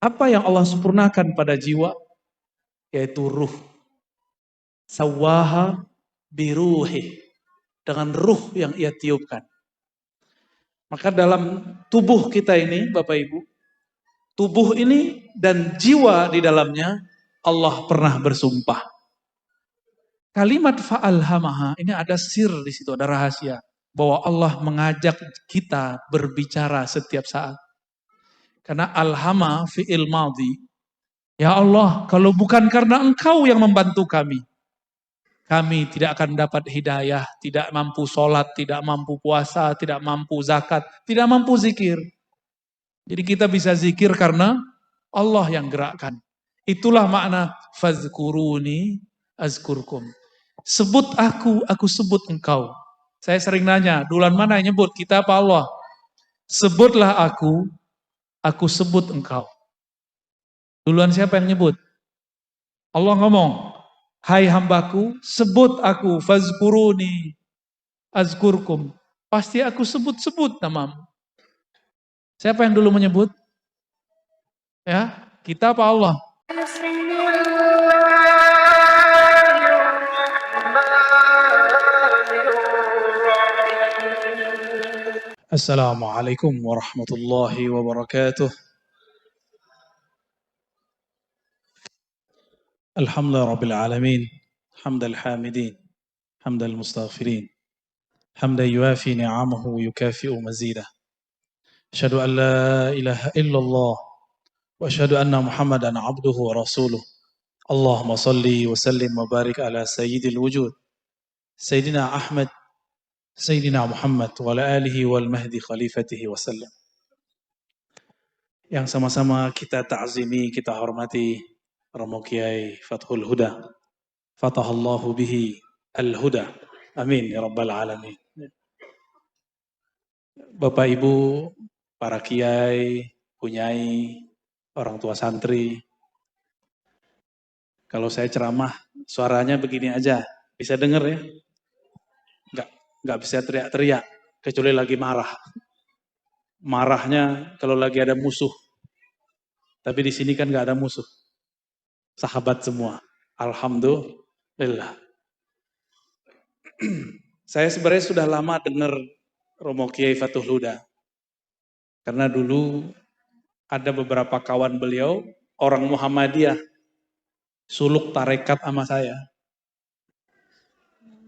Apa yang Allah sempurnakan pada jiwa? Yaitu ruh. Sawaha biruhi. Dengan ruh yang ia tiupkan. Maka dalam tubuh kita ini, Bapak Ibu, tubuh ini dan jiwa di dalamnya, Allah pernah bersumpah. Kalimat fa'alhamaha, ini ada sir di situ, ada rahasia. Bahwa Allah mengajak kita berbicara setiap saat. Karena alhama fi'il madhi. Ya Allah, kalau bukan karena Engkau yang membantu kami tidak akan dapat hidayah, tidak mampu sholat, tidak mampu puasa, tidak mampu zakat, tidak mampu zikir. Jadi kita bisa zikir karena Allah yang gerakkan. Itulah makna fazkuruni azkurkum. Sebut aku sebut engkau. Saya sering nanya, duluan mana yang nyebut, kita apa Allah? Sebutlah aku sebut engkau. Duluan siapa yang nyebut? Allah ngomong, hai hambaku, sebut aku, fazkuruni azkurkum. Pasti aku sebut-sebut namamu. Siapa yang dulu menyebut? Ya, kita apa Allah? Assalamualaikum warahmatullahi wabarakatuh. Alhamdulillah rabbil alamin. Hamdal hamidin. Hamdal mustaghfirin. Hamdan yuafi ni'amahu yukafi'u mazidah. Asyhadu an la ilaha illallah wa asyhadu anna Muhammadan abduhu wa rasuluh. Allahumma salli wa sallim wa barik ala sayyidil wujud. Sayyidina Ahmad, Sayyidina Muhammad wa ala alihi wal mahdi khalifatihi wa sallam. Yang sama-sama kita ta'zimi, kita hormati Romo Kiai Fathul Huda. Fatahallahu bihi al-huda. Amin ya rabbal alamin. Bapak Ibu, para kiai, punyai, orang tua santri. Kalau saya ceramah, suaranya begini aja. Bisa dengar ya? Enggak bisa teriak-teriak, kecuali lagi marah. Marahnya kalau lagi ada musuh. Tapi di sini kan enggak ada musuh. Sahabat semua. Alhamdulillah. Saya sebenarnya sudah lama dengar Romo Kiai Fathul Huda. Karena dulu ada beberapa kawan beliau, orang Muhammadiyah, suluk tarekat sama saya.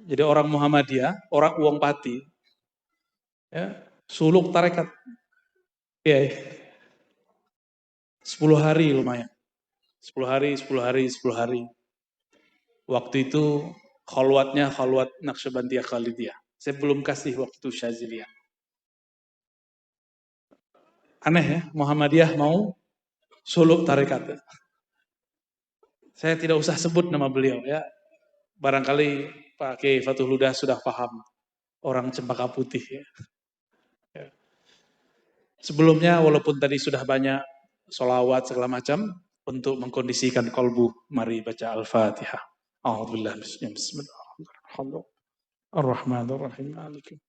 Jadi orang Muhammadiyah, orang Uang Pati, ya, suluk tarekat. Ya, 10 hari lumayan. 10 hari. Waktu itu khalwat Naqsyabandiyah Khalidiyah. Saya belum kasih waktu itu Syaziliyah. Aneh ya, Muhammadiyah mau suluk tarekat. Saya tidak usah sebut nama beliau ya. Barangkali Pak Kiai Fathul Huda sudah paham. Orang Cempaka Putih ya. Sebelumnya walaupun tadi sudah banyak sholawat segala macam, untuk mengkondisikan kolbu, mari baca Al-Fatihah. A'udzubillah bismillahirrahmanirrahim. Ar-Rahmanir-Rahim.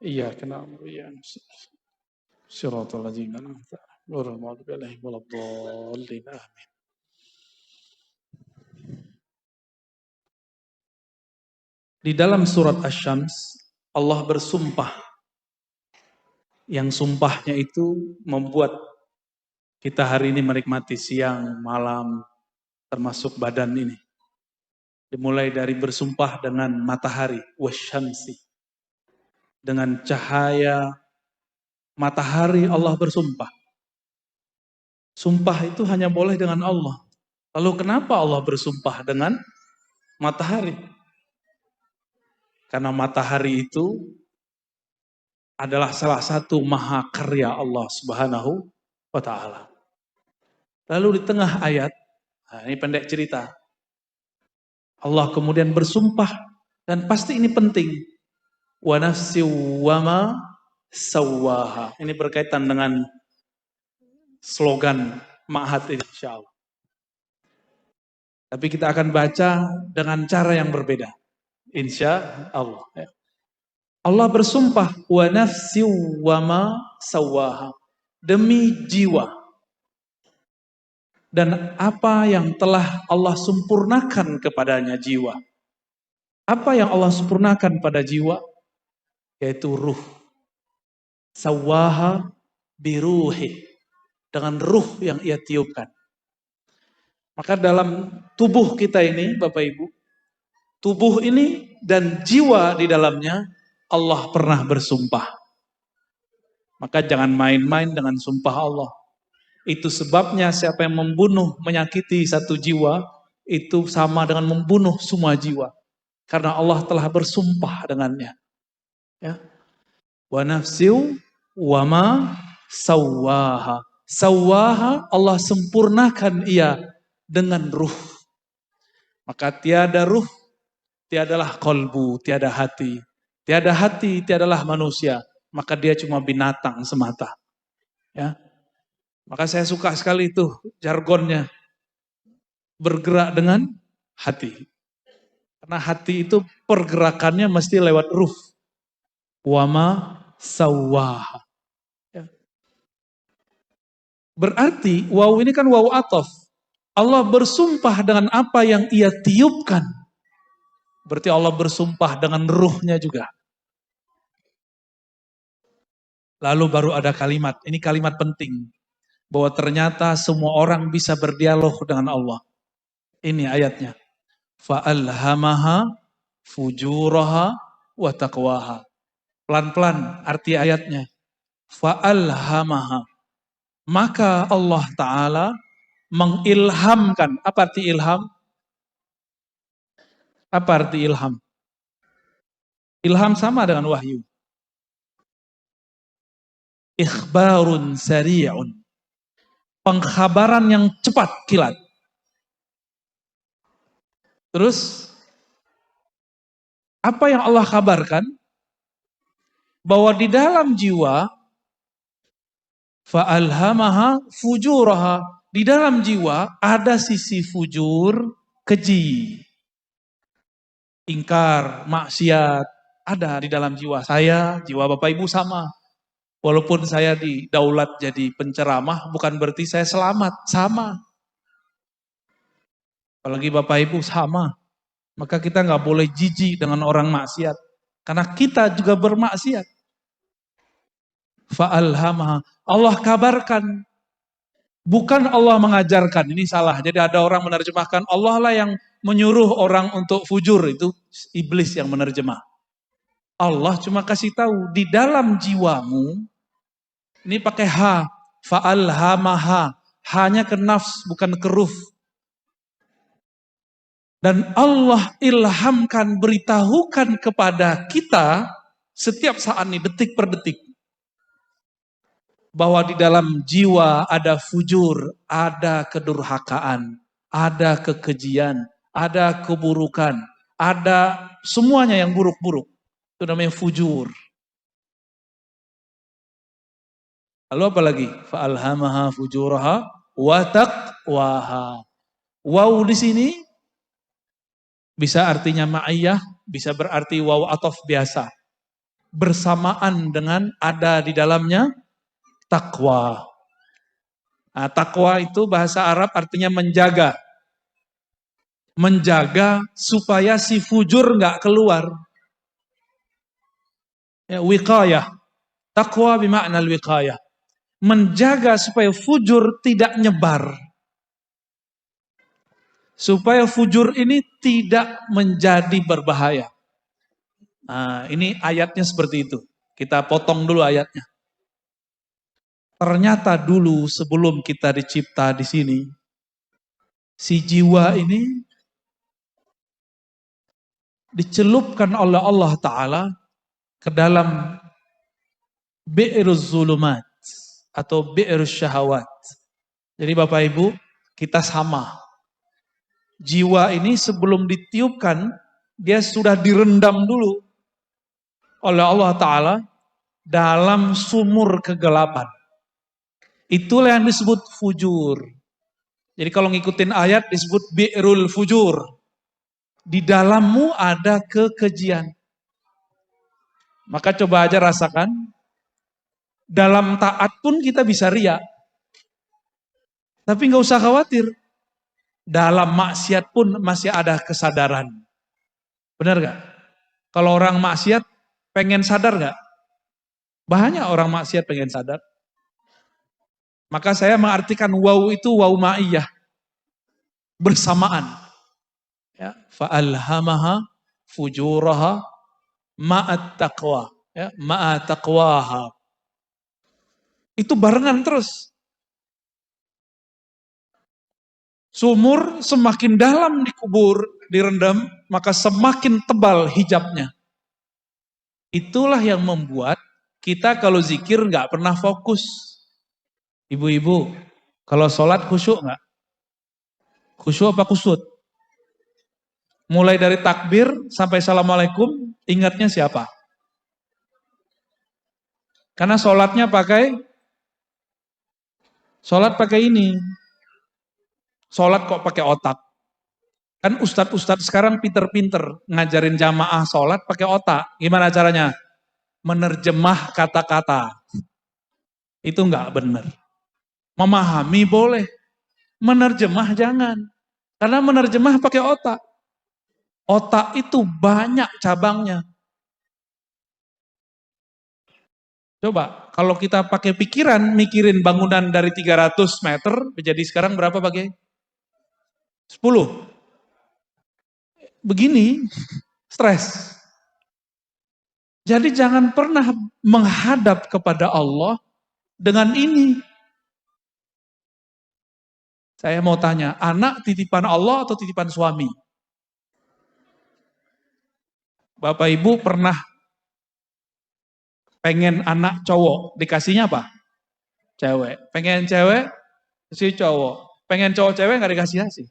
Iyyaka na'budu wa iyyaka nasta'in. Shiratal ladzina an'amta 'alaihim ghairil maghdubi 'alaihim waladdallin. Amin. Di dalam surat Asy-Syams Allah bersumpah. Yang sumpahnya itu membuat kita hari ini menikmati siang, malam, termasuk badan ini. Dimulai dari bersumpah dengan matahari, wasyamsi. Dengan cahaya matahari Allah bersumpah. Sumpah itu hanya boleh dengan Allah. Lalu kenapa Allah bersumpah dengan matahari? Karena matahari itu adalah salah satu mahakarya Allah Subhanahu wa ta'ala. Lalu di tengah ayat, nah ini pendek cerita, Allah kemudian bersumpah, dan pasti ini penting. Wa nafsi wa ma sawwaha. Ini berkaitan dengan slogan Ma'had ini insyaallah. Tapi kita akan baca dengan cara yang berbeda. Insya Allah. Allah bersumpah, wa nafsi wa ma sawwaha. Demi jiwa. dan apa yang telah Allah sempurnakan kepadanya jiwa. Apa yang Allah sempurnakan pada jiwa? Yaitu ruh. Sawaha biruhi. Dengan ruh yang ia tiupkan. Maka dalam tubuh kita ini, Bapak Ibu, tubuh ini dan jiwa di dalamnya, Allah pernah bersumpah. Maka jangan main-main dengan sumpah Allah. Itu sebabnya siapa yang membunuh, menyakiti satu jiwa, itu sama dengan membunuh semua jiwa. Karena Allah telah bersumpah dengannya. Ya. Wa nafsiu wa ma sawwaha. Sawwaha, Allah sempurnakan ia dengan ruh. Maka tiada ruh, tiadalah kolbu, tiada hati. Tiada hati, tiadalah manusia. Maka dia cuma binatang semata. Ya. Maka saya suka sekali itu jargonnya. Bergerak dengan hati. Karena hati itu pergerakannya mesti lewat ruh. Wama sawwaha. Ya. Berarti waw ini kan waw atof. Allah bersumpah dengan apa yang ia tiupkan. Berarti Allah bersumpah dengan ruhnya juga. Lalu baru ada kalimat, ini kalimat penting. Bahwa ternyata semua orang bisa berdialog dengan Allah. Ini ayatnya. Fa'alhamaha fujuraha wa taqwaha. Pelan-pelan arti ayatnya. Fa'alhamaha. Maka Allah Ta'ala mengilhamkan. Apa arti ilham? Apa arti ilham? Ilham sama dengan wahyu. Ikhbarun sari'un. Pengkhabaran yang cepat kilat. Terus, apa yang Allah kabarkan? Bahwa di dalam jiwa, fa'alhamaha fujuraha. Di dalam jiwa ada sisi fujur, keji. Ingkar, maksiat, ada di dalam jiwa saya, jiwa Bapak Ibu sama. Walaupun saya didaulat jadi penceramah, bukan berarti saya selamat, sama. Apalagi Bapak Ibu sama. Maka kita nggak boleh jijik dengan orang maksiat. Karena kita juga bermaksiat. Fa'alhamaha. Allah kabarkan. Bukan Allah mengajarkan, ini salah. Jadi ada orang menerjemahkan, Allah lah yang menyuruh orang untuk fujur, itu iblis yang menerjemah. Allah cuma kasih tahu, di dalam jiwamu, ini pakai ha, fa'alhamaha, hanya ke nafs, bukan ke ruh. Dan Allah ilhamkan, beritahukan kepada kita, setiap saat ini, detik per detik, bahwa di dalam jiwa ada fujur, ada kedurhakaan, ada kekejian, ada keburukan, ada semuanya yang buruk-buruk. Itu namanya fujur. Lalu apa lagi? Fa'alhamaha fujuraha wa taqwaha. Waw di sini bisa artinya ma'iyah, bisa berarti waw atof biasa. Bersamaan dengan ada di dalamnya takwa. Nah, takwa itu bahasa Arab artinya menjaga. Menjaga supaya si fujur nggak keluar. Ya, wiqayah. Takwa bermakna wiqayah. Menjaga supaya fujur tidak nyebar. Supaya fujur ini tidak menjadi berbahaya. Nah, ini ayatnya seperti itu. Kita potong dulu ayatnya. Ternyata dulu sebelum kita dicipta di sini, si jiwa ini dicelupkan oleh Allah Ta'ala ke dalam bi'ruz zulumat atau bi'ruz syahawat. Jadi Bapak Ibu, kita sama. Jiwa ini sebelum ditiupkan, dia sudah direndam dulu oleh Allah Ta'ala dalam sumur kegelapan. Itulah yang disebut fujur. Jadi kalau ngikutin ayat disebut bi'rul fujur. Di dalammu ada kekejian. Maka coba aja rasakan. Dalam taat pun kita bisa riya. Tapi nggak usah khawatir, dalam maksiat pun masih ada kesadaran. Benar gak? Kalau orang maksiat pengen sadar gak? Banyak orang maksiat pengen sadar. Maka saya mengartikan waw itu waw ma'iyah, bersamaan. Ya, fa'alhamaha fujuraha ma'at taqwa. Ya, ma'at taqwaha. Itu barengan terus. Sumur semakin dalam dikubur, direndam, maka semakin tebal hijabnya. Itulah yang membuat kita kalau zikir nggak pernah fokus. Ibu-ibu, kalau sholat khusyuk nggak? Khusyuk apa kusut? Mulai dari takbir sampai assalamualaikum, ingatnya siapa? Karena sholat pakai ini. Sholat kok pakai otak. Kan ustadz-ustadz sekarang pinter-pinter ngajarin jamaah sholat pakai otak. Gimana caranya? Menerjemah kata-kata. Itu nggak benar. Memahami boleh, menerjemah jangan. Karena menerjemah pakai otak. Otak itu banyak cabangnya. Coba, kalau kita pakai pikiran, mikirin bangunan dari 300 meter, jadi sekarang berapa pakai? 10. Begini, stres. Jadi jangan pernah menghadap kepada Allah dengan ini. Saya mau tanya, anak titipan Allah atau titipan suami? Bapak Ibu pernah pengen anak cowok, dikasihnya apa? Cewek. Pengen cewek, si cowok. Pengen cowok cewek nggak dikasih.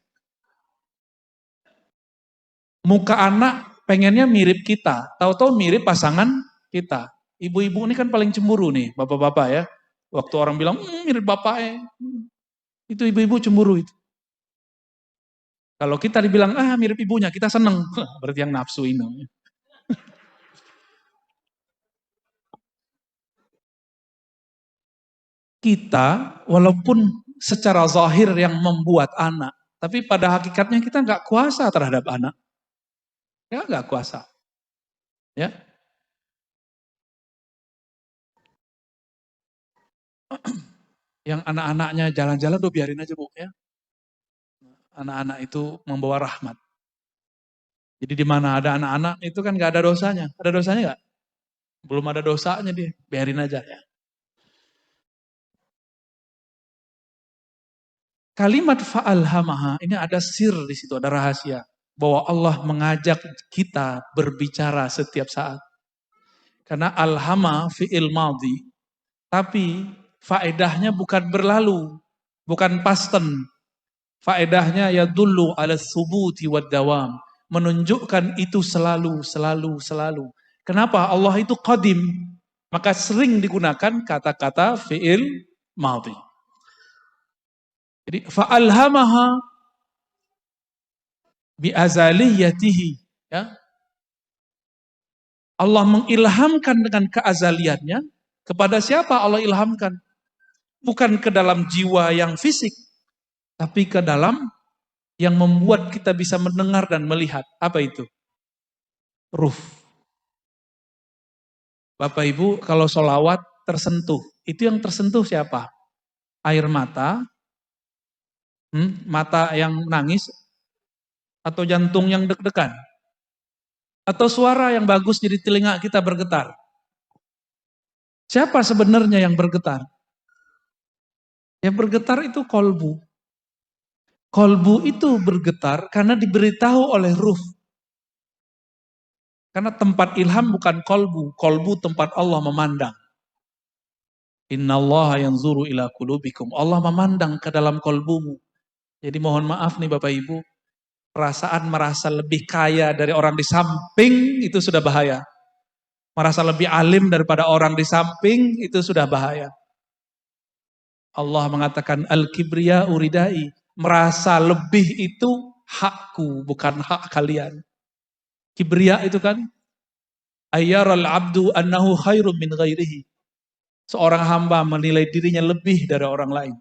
Muka anak pengennya mirip kita, tahu-tahu mirip pasangan kita. Ibu-ibu ini kan paling cemburu nih, bapak-bapak ya. Waktu orang bilang, mirip bapaknya. Itu ibu-ibu cemburu itu. Kalau kita dibilang, mirip ibunya, kita seneng. Berarti yang nafsu ini. Kita, walaupun secara zahir yang membuat anak, tapi pada hakikatnya kita nggak kuasa terhadap anak. Ya nggak kuasa. Ya, yang anak-anaknya jalan-jalan tuh biarin aja Bu ya. Anak-anak itu membawa rahmat. Jadi di mana ada anak-anak itu kan nggak ada dosanya. Ada dosanya nggak? Belum ada dosanya dia, biarin aja ya. Kalimat fa'alhamaha ini ada sir di situ, ada rahasia bahwa Allah mengajak kita berbicara setiap saat. Karena alhama fi'il madhi, tapi faedahnya bukan berlalu, bukan past tense. Faedahnya ya dulu ala subuti wad dawam, menunjukkan itu selalu, selalu, selalu. Kenapa? Allah itu qadim, maka sering digunakan kata-kata fi'il madhi. Jadi fa'alhamaha bi'azaliyatihi. Ya. Allah mengilhamkan dengan keazaliannya. Kepada siapa Allah ilhamkan? Bukan ke dalam jiwa yang fisik, tapi ke dalam yang membuat kita bisa mendengar dan melihat. Apa itu? Ruh. Bapak Ibu kalau sholawat tersentuh. Itu yang tersentuh siapa? Air mata, mata yang nangis, atau jantung yang deg-degan. Atau suara yang bagus jadi telinga kita bergetar. Siapa sebenarnya yang bergetar? Yang bergetar itu kolbu. Kolbu itu bergetar karena diberitahu oleh ruh. Karena tempat ilham bukan kolbu. Kolbu tempat Allah memandang. Innallaha yanzuru ila qulubikum. Allah memandang ke dalam kolbumu. Jadi mohon maaf nih Bapak Ibu. Perasaan merasa lebih kaya dari orang di samping itu sudah bahaya. Merasa lebih alim daripada orang di samping itu sudah bahaya. Allah mengatakan al-kibriya uridai. Merasa lebih itu hakku, bukan hak kalian. Kibriya itu kan ayyaral abdu annahu khairum min ghairihi. Seorang hamba menilai dirinya lebih dari orang lain.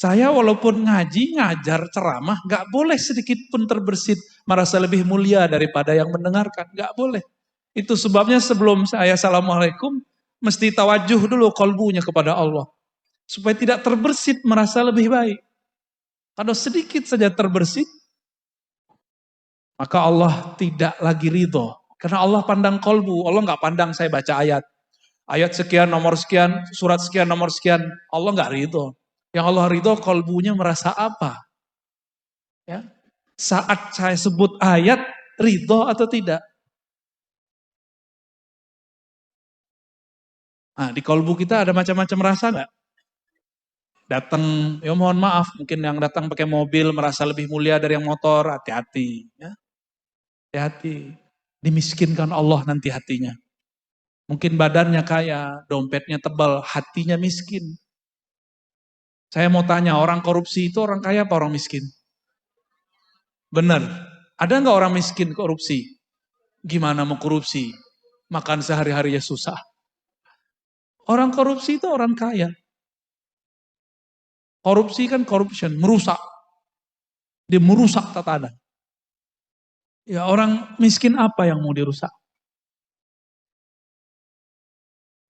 Saya walaupun ngaji, ngajar, ceramah, gak boleh sedikit pun terbersit merasa lebih mulia daripada yang mendengarkan. Gak boleh. Itu sebabnya sebelum saya assalamualaikum, mesti tawajuh dulu kolbunya kepada Allah. Supaya tidak terbersit merasa lebih baik. Kalau sedikit saja terbersit, maka Allah tidak lagi ridho. Karena Allah pandang kolbu, Allah gak pandang saya baca ayat. Ayat sekian, nomor sekian, surat sekian, nomor sekian. Allah gak ridho. Yang Allah ridho kolbunya merasa apa? Ya. Saat saya sebut ayat, ridho atau tidak? Nah, di kolbu kita ada macam-macam rasa nggak? Datang, ya mohon maaf, mungkin yang datang pakai mobil merasa lebih mulia dari yang motor, hati-hati. Ya. Hati-hati. Dimiskinkan Allah nanti hatinya. Mungkin badannya kaya, dompetnya tebal, hatinya miskin. Saya mau tanya, orang korupsi itu orang kaya apa orang miskin? Benar. Ada nggak orang miskin korupsi? Gimana mau korupsi? Makan sehari-harinya susah. Orang korupsi itu orang kaya. Korupsi kan corruption, merusak. Dia merusak tatanan. Ya orang miskin apa yang mau dirusak?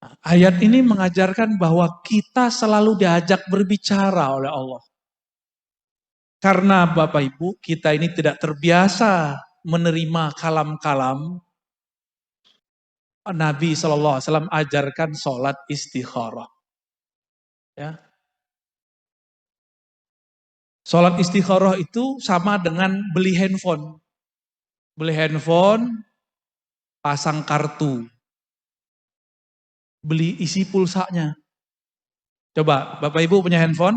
Nah, ayat ini mengajarkan bahwa kita selalu diajak berbicara oleh Allah. Karena Bapak Ibu, kita ini tidak terbiasa menerima kalam-kalam. Nabi SAW ajarkan sholat istikharah. Ya. Sholat istikharah itu sama dengan beli handphone. Beli handphone, pasang kartu. Beli isi pulsanya. Coba, Bapak Ibu punya handphone?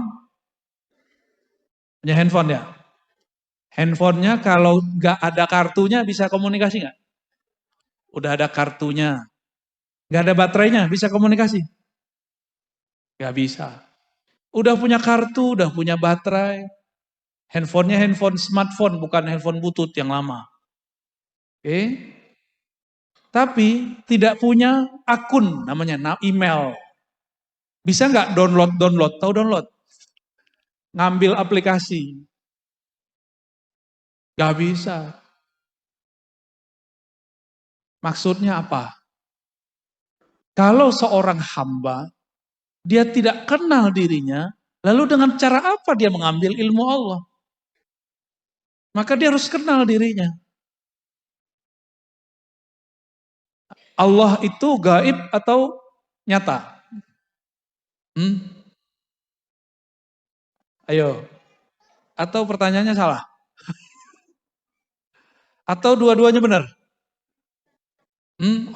Punya handphone ya? Handphonenya kalau nggak ada kartunya bisa komunikasi nggak? Udah ada kartunya. Nggak ada baterainya, bisa komunikasi? Nggak bisa. Udah punya kartu, udah punya baterai. Handphonenya handphone smartphone, bukan handphone butut yang lama. Oke? Tapi tidak punya akun, namanya email. Bisa nggak download? Tahu download? Ngambil aplikasi. Nggak bisa. Maksudnya apa? Kalau seorang hamba, dia tidak kenal dirinya, lalu dengan cara apa dia mengambil ilmu Allah? Maka dia harus kenal dirinya. Allah itu gaib atau nyata? Hmm? Ayo. Atau pertanyaannya salah? Atau dua-duanya benar?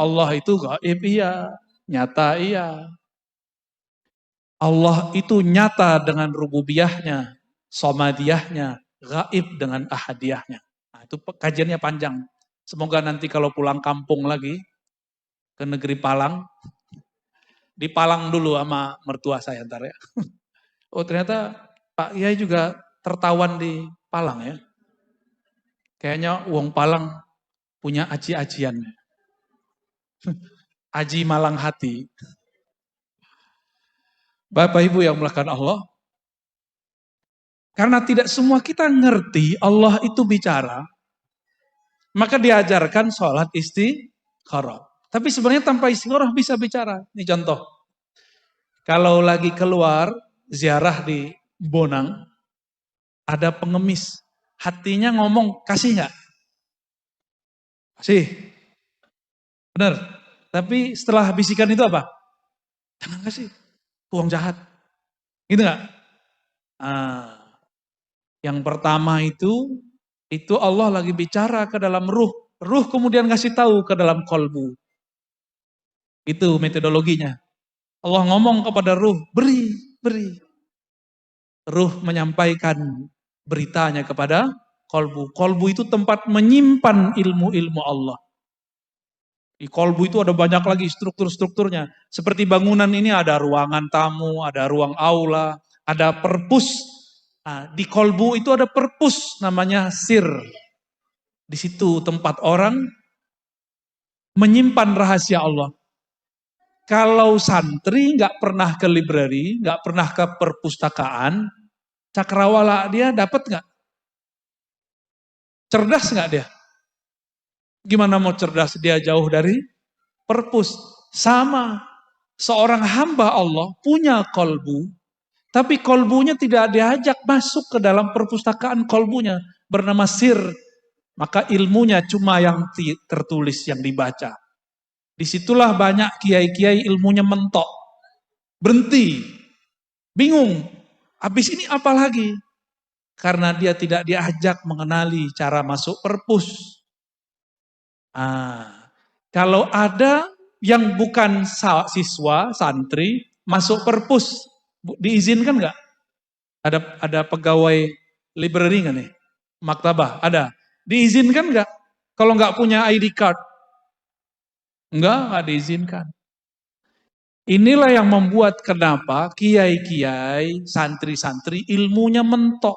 Allah itu gaib iya, nyata iya. Allah itu nyata dengan rububiyahnya, somadiyahnya, gaib dengan ahadiyahnya. Nah, itu kajiannya panjang. Semoga nanti kalau pulang kampung lagi ke negeri Palang, di Palang dulu sama mertua saya ntar ya. Oh ternyata Pak Yai juga tertawan di Palang ya. Kayaknya uang Palang punya aji-ajiannya. Aji Malang Hati. Bapak Ibu yang melakukan Allah, karena tidak semua kita ngerti Allah itu bicara, maka diajarkan sholat istikharah. Tapi sebenarnya tanpa istikharah bisa bicara. Ini contoh. Kalau lagi keluar ziarah di Bonang, ada pengemis. Hatinya ngomong, kasih nggak? Kasih. Benar. Tapi setelah bisikan itu apa? Jangan kasih. Uang jahat. Gitu nggak? Nah, yang pertama itu Allah lagi bicara ke dalam ruh. Ruh kemudian ngasih tahu ke dalam kolbu. Itu metodologinya. Allah ngomong kepada ruh, beri, beri. Ruh menyampaikan beritanya kepada kolbu. Kolbu itu tempat menyimpan ilmu-ilmu Allah. Di kolbu itu ada banyak lagi struktur-strukturnya. Seperti bangunan ini ada ruangan tamu, ada ruang aula, ada perpus. Nah, di kolbu itu ada perpus namanya sir. Di situ tempat orang menyimpan rahasia Allah. Kalau santri nggak pernah ke library, nggak pernah ke perpustakaan, Cakrawala dia dapat nggak? Cerdas nggak dia? Gimana mau cerdas? Dia jauh dari perpus. Sama, seorang hamba Allah punya kolbu, tapi kolbunya tidak diajak masuk ke dalam perpustakaan kolbunya bernama sir. Maka ilmunya cuma yang tertulis, yang dibaca. Disitulah banyak kiai-kiai ilmunya mentok. Berhenti, bingung. Habis ini apa lagi? Karena dia tidak diajak mengenali cara masuk perpus. Kalau ada yang bukan siswa, santri, masuk perpus, diizinkan nggak? Ada pegawai library nggak nih? Maktabah, ada. Diizinkan nggak? Kalau nggak punya ID card? Nggak diizinkan. Inilah yang membuat kenapa kiai-kiai, santri-santri ilmunya mentok.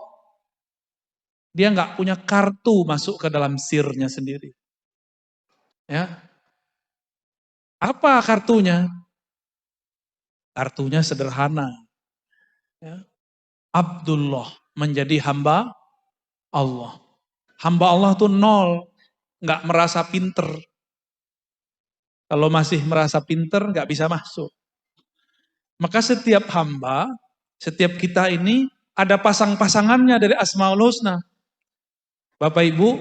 Dia nggak punya kartu masuk ke dalam sirnya sendiri. Ya, apa kartunya? Kartunya sederhana. Ya. Abdullah menjadi hamba Allah. Hamba Allah tuh nol, nggak merasa pinter. Kalau masih merasa pinter, nggak bisa masuk. Maka setiap hamba, setiap kita ini ada pasang-pasangannya dari Asmaul Husna. Bapak Ibu,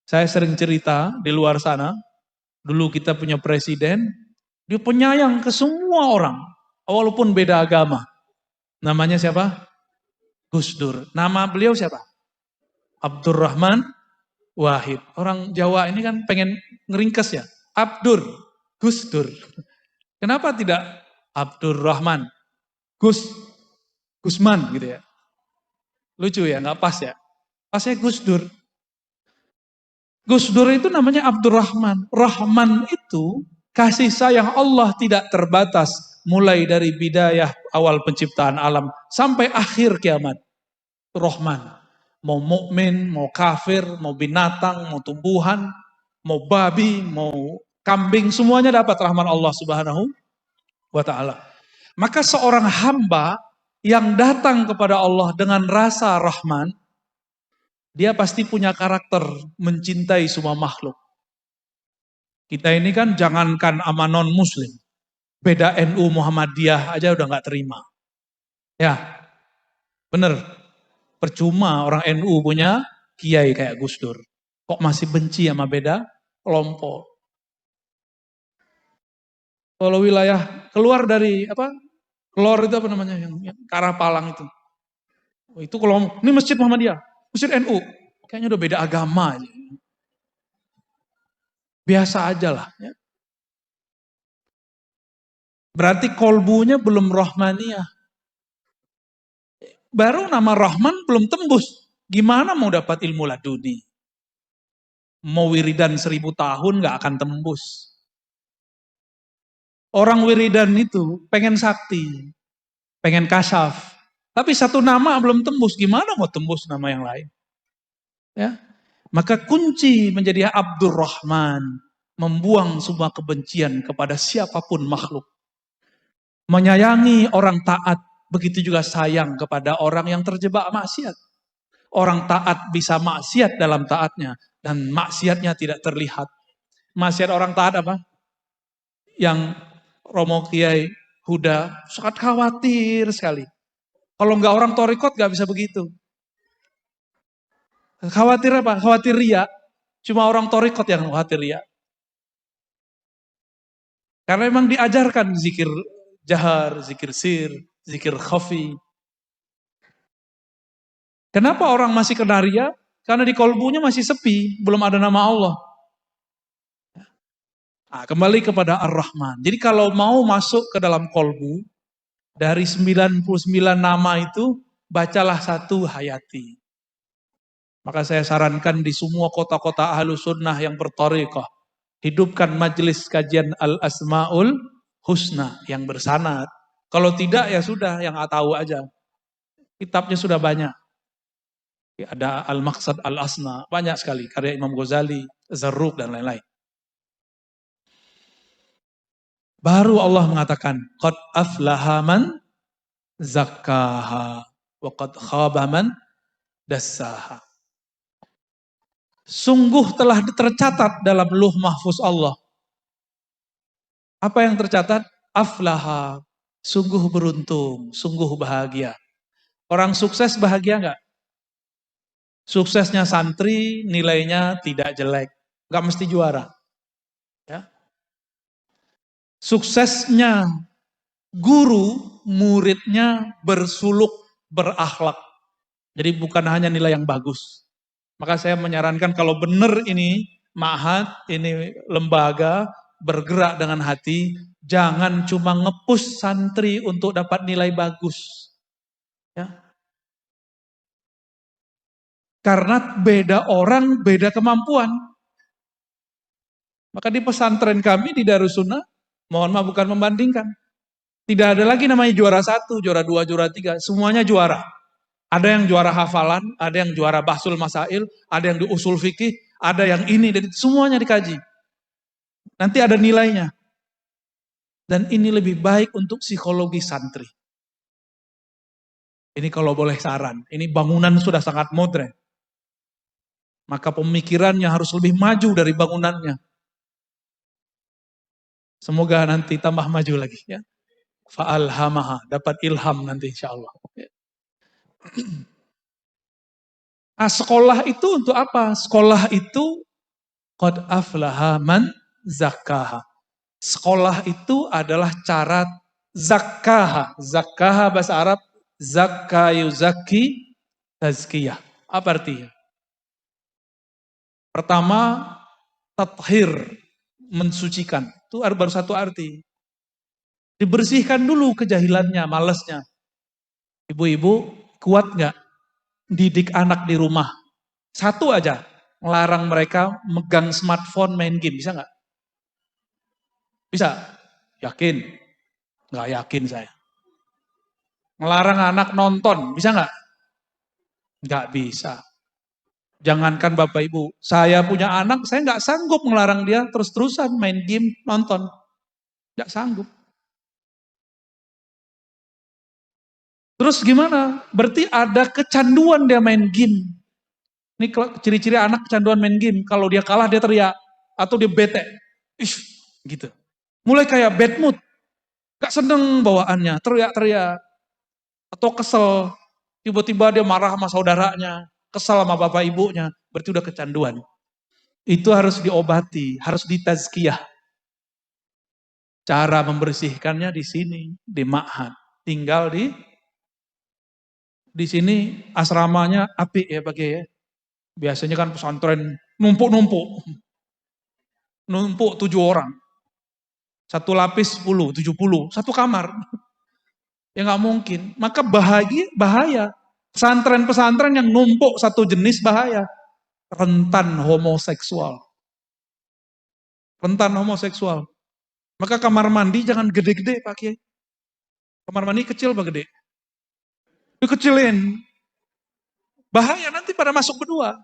saya sering cerita di luar sana, dulu kita punya presiden, dia penyayang ke semua orang, walaupun beda agama. Namanya siapa? Gus Dur. Nama beliau siapa? Abdurrahman Wahid. Orang Jawa ini kan pengen ngeringkes ya. Abdur, Gus Dur. Kenapa tidak Abdurrahman, Gusman gitu ya. Lucu ya, nggak pas ya. Pasnya Gus Dur. Gus Dur itu namanya Abdurrahman. Rahman itu kasih sayang Allah tidak terbatas. Mulai dari bidayah awal penciptaan alam sampai akhir kiamat. Rahman. Mau mukmin, mau kafir, mau binatang, mau tumbuhan, mau babi, mau kambing, semuanya dapat rahman Allah Subhanahu wa ta'ala. Maka seorang hamba yang datang kepada Allah dengan rasa rahman, dia pasti punya karakter mencintai semua makhluk. Kita ini kan jangankan sama non muslim, beda NU Muhammadiyah aja udah gak terima. Ya, bener. Percuma orang NU punya kiai kayak Gus Dur. Kok masih benci sama beda kelompok. Kalau wilayah keluar dari apa? Keluar itu apa namanya yang ke arah Palang itu. Oh, itu kalau ini Masjid Muhammadiyah, Masjid NU. Kayaknya udah beda agama aja. Biasa aja lah. Ya. Berarti kolbunya belum rohmaniyah. Baru nama Rahman belum tembus. Gimana mau dapat ilmu laduni? Mau wiridan 1000 tahun gak akan tembus. Orang wiridan itu pengen sakti, pengen kasyaf. Tapi satu nama belum tembus, gimana mau tembus nama yang lain? Ya, maka kunci menjadi Abdurrahman, membuang semua kebencian kepada siapapun makhluk. Menyayangi orang taat, begitu juga sayang kepada orang yang terjebak maksiat. Orang taat bisa maksiat dalam taatnya, dan maksiatnya tidak terlihat. Maksiat orang taat apa? Yang Romo Kiai Huda sangat khawatir sekali. Kalau nggak orang torikot nggak bisa begitu. Khawatir apa? Khawatir ria. Cuma orang torikot yang khawatir ria. Karena memang diajarkan zikir jahar, zikir sir, zikir khafi. Kenapa orang masih kena ria? Karena di kolbunya masih sepi, belum ada nama Allah. Nah, kembali kepada Ar-Rahman. Jadi kalau mau masuk ke dalam kolbu, dari 99 nama itu, bacalah satu hayati. Maka saya sarankan di semua kota-kota ahlu sunnah yang bertariqah, hidupkan majelis kajian Al-Asma'ul Husna yang bersanad. Kalau tidak ya sudah, yang tahu aja. Kitabnya sudah banyak. Ada Al-Maqsad Al-Asna, banyak sekali. Karya Imam Ghazali, Zarruq, dan lain-lain. Baru Allah mengatakan, Qad aflaha man zakkaha. wa qad khaba man dassaha. Sungguh telah tercatat dalam Lauh Mahfuz Allah. Apa yang tercatat? Aflaha, sungguh beruntung, sungguh bahagia. Orang sukses bahagia enggak? Suksesnya santri nilainya tidak jelek, enggak mesti juara. Ya. Suksesnya guru, muridnya bersuluk, berakhlak. Jadi bukan hanya nilai yang bagus. Maka saya menyarankan kalau benar ini ma'had, ini lembaga bergerak dengan hati, jangan cuma ngepush santri untuk dapat nilai bagus. Ya. Karena beda orang, beda kemampuan. Maka di pesantren kami di Darussunnah, mohon maaf bukan membandingkan. Tidak ada lagi namanya juara 1, juara 2, juara 3. Semuanya juara. Ada yang juara hafalan, ada yang juara bahsul masail, ada yang di usul fikih, ada yang ini, dan semuanya dikaji. Nanti ada nilainya. Dan ini lebih baik untuk psikologi santri. Ini kalau boleh saran, ini bangunan sudah sangat modern. Maka pemikirannya harus lebih maju dari bangunannya. Semoga nanti tambah maju lagi ya. Fa'alhamaha, dapat ilham nanti insya Allah. Nah, sekolah itu untuk apa? Sekolah itu qad aflaha man zakkaha. Sekolah itu adalah cara zakkaha. Zakkaha bahasa Arab zakka yuzakki tazkiyah. Apa artinya? Pertama, tathir, mensucikan. Itu baru satu arti. Dibersihkan dulu kejahilannya, malesnya. Ibu-ibu kuat nggak didik anak di rumah? Satu aja, ngelarang mereka megang smartphone main game, bisa nggak? Bisa? Yakin? Nggak yakin saya. Ngelarang anak nonton, bisa nggak? Nggak bisa. Jangankan Bapak Ibu, saya punya anak, saya nggak sanggup ngelarang dia terus-terusan main game, nonton. Nggak sanggup. Terus gimana? Berarti ada kecanduan dia main game. Ini ciri-ciri anak kecanduan main game. Kalau dia kalah dia teriak. Atau dia bete. Ish, gitu. Mulai kayak bad mood. Gak seneng bawaannya, teriak-teriak. Atau kesel. Tiba-tiba dia marah sama saudaranya. Kesel sama bapak ibunya. Berarti udah kecanduan. Itu harus diobati, harus ditazkiyah. Cara membersihkannya di sini, di ma'had. Tinggal di sini asramanya apik ya pakai ya. Biasanya kan pesantren numpuk-numpuk. Numpuk 7 orang. Satu lapis 10, 70, satu kamar. Ya nggak mungkin. Maka bahaya. Pesantren-pesantren yang numpuk satu jenis bahaya. Rentan homoseksual. Rentan homoseksual. Maka kamar mandi jangan gede-gede Pak Kiai. Kamar mandi kecil apa gede? Dikecilin. Bahaya nanti pada masuk berdua.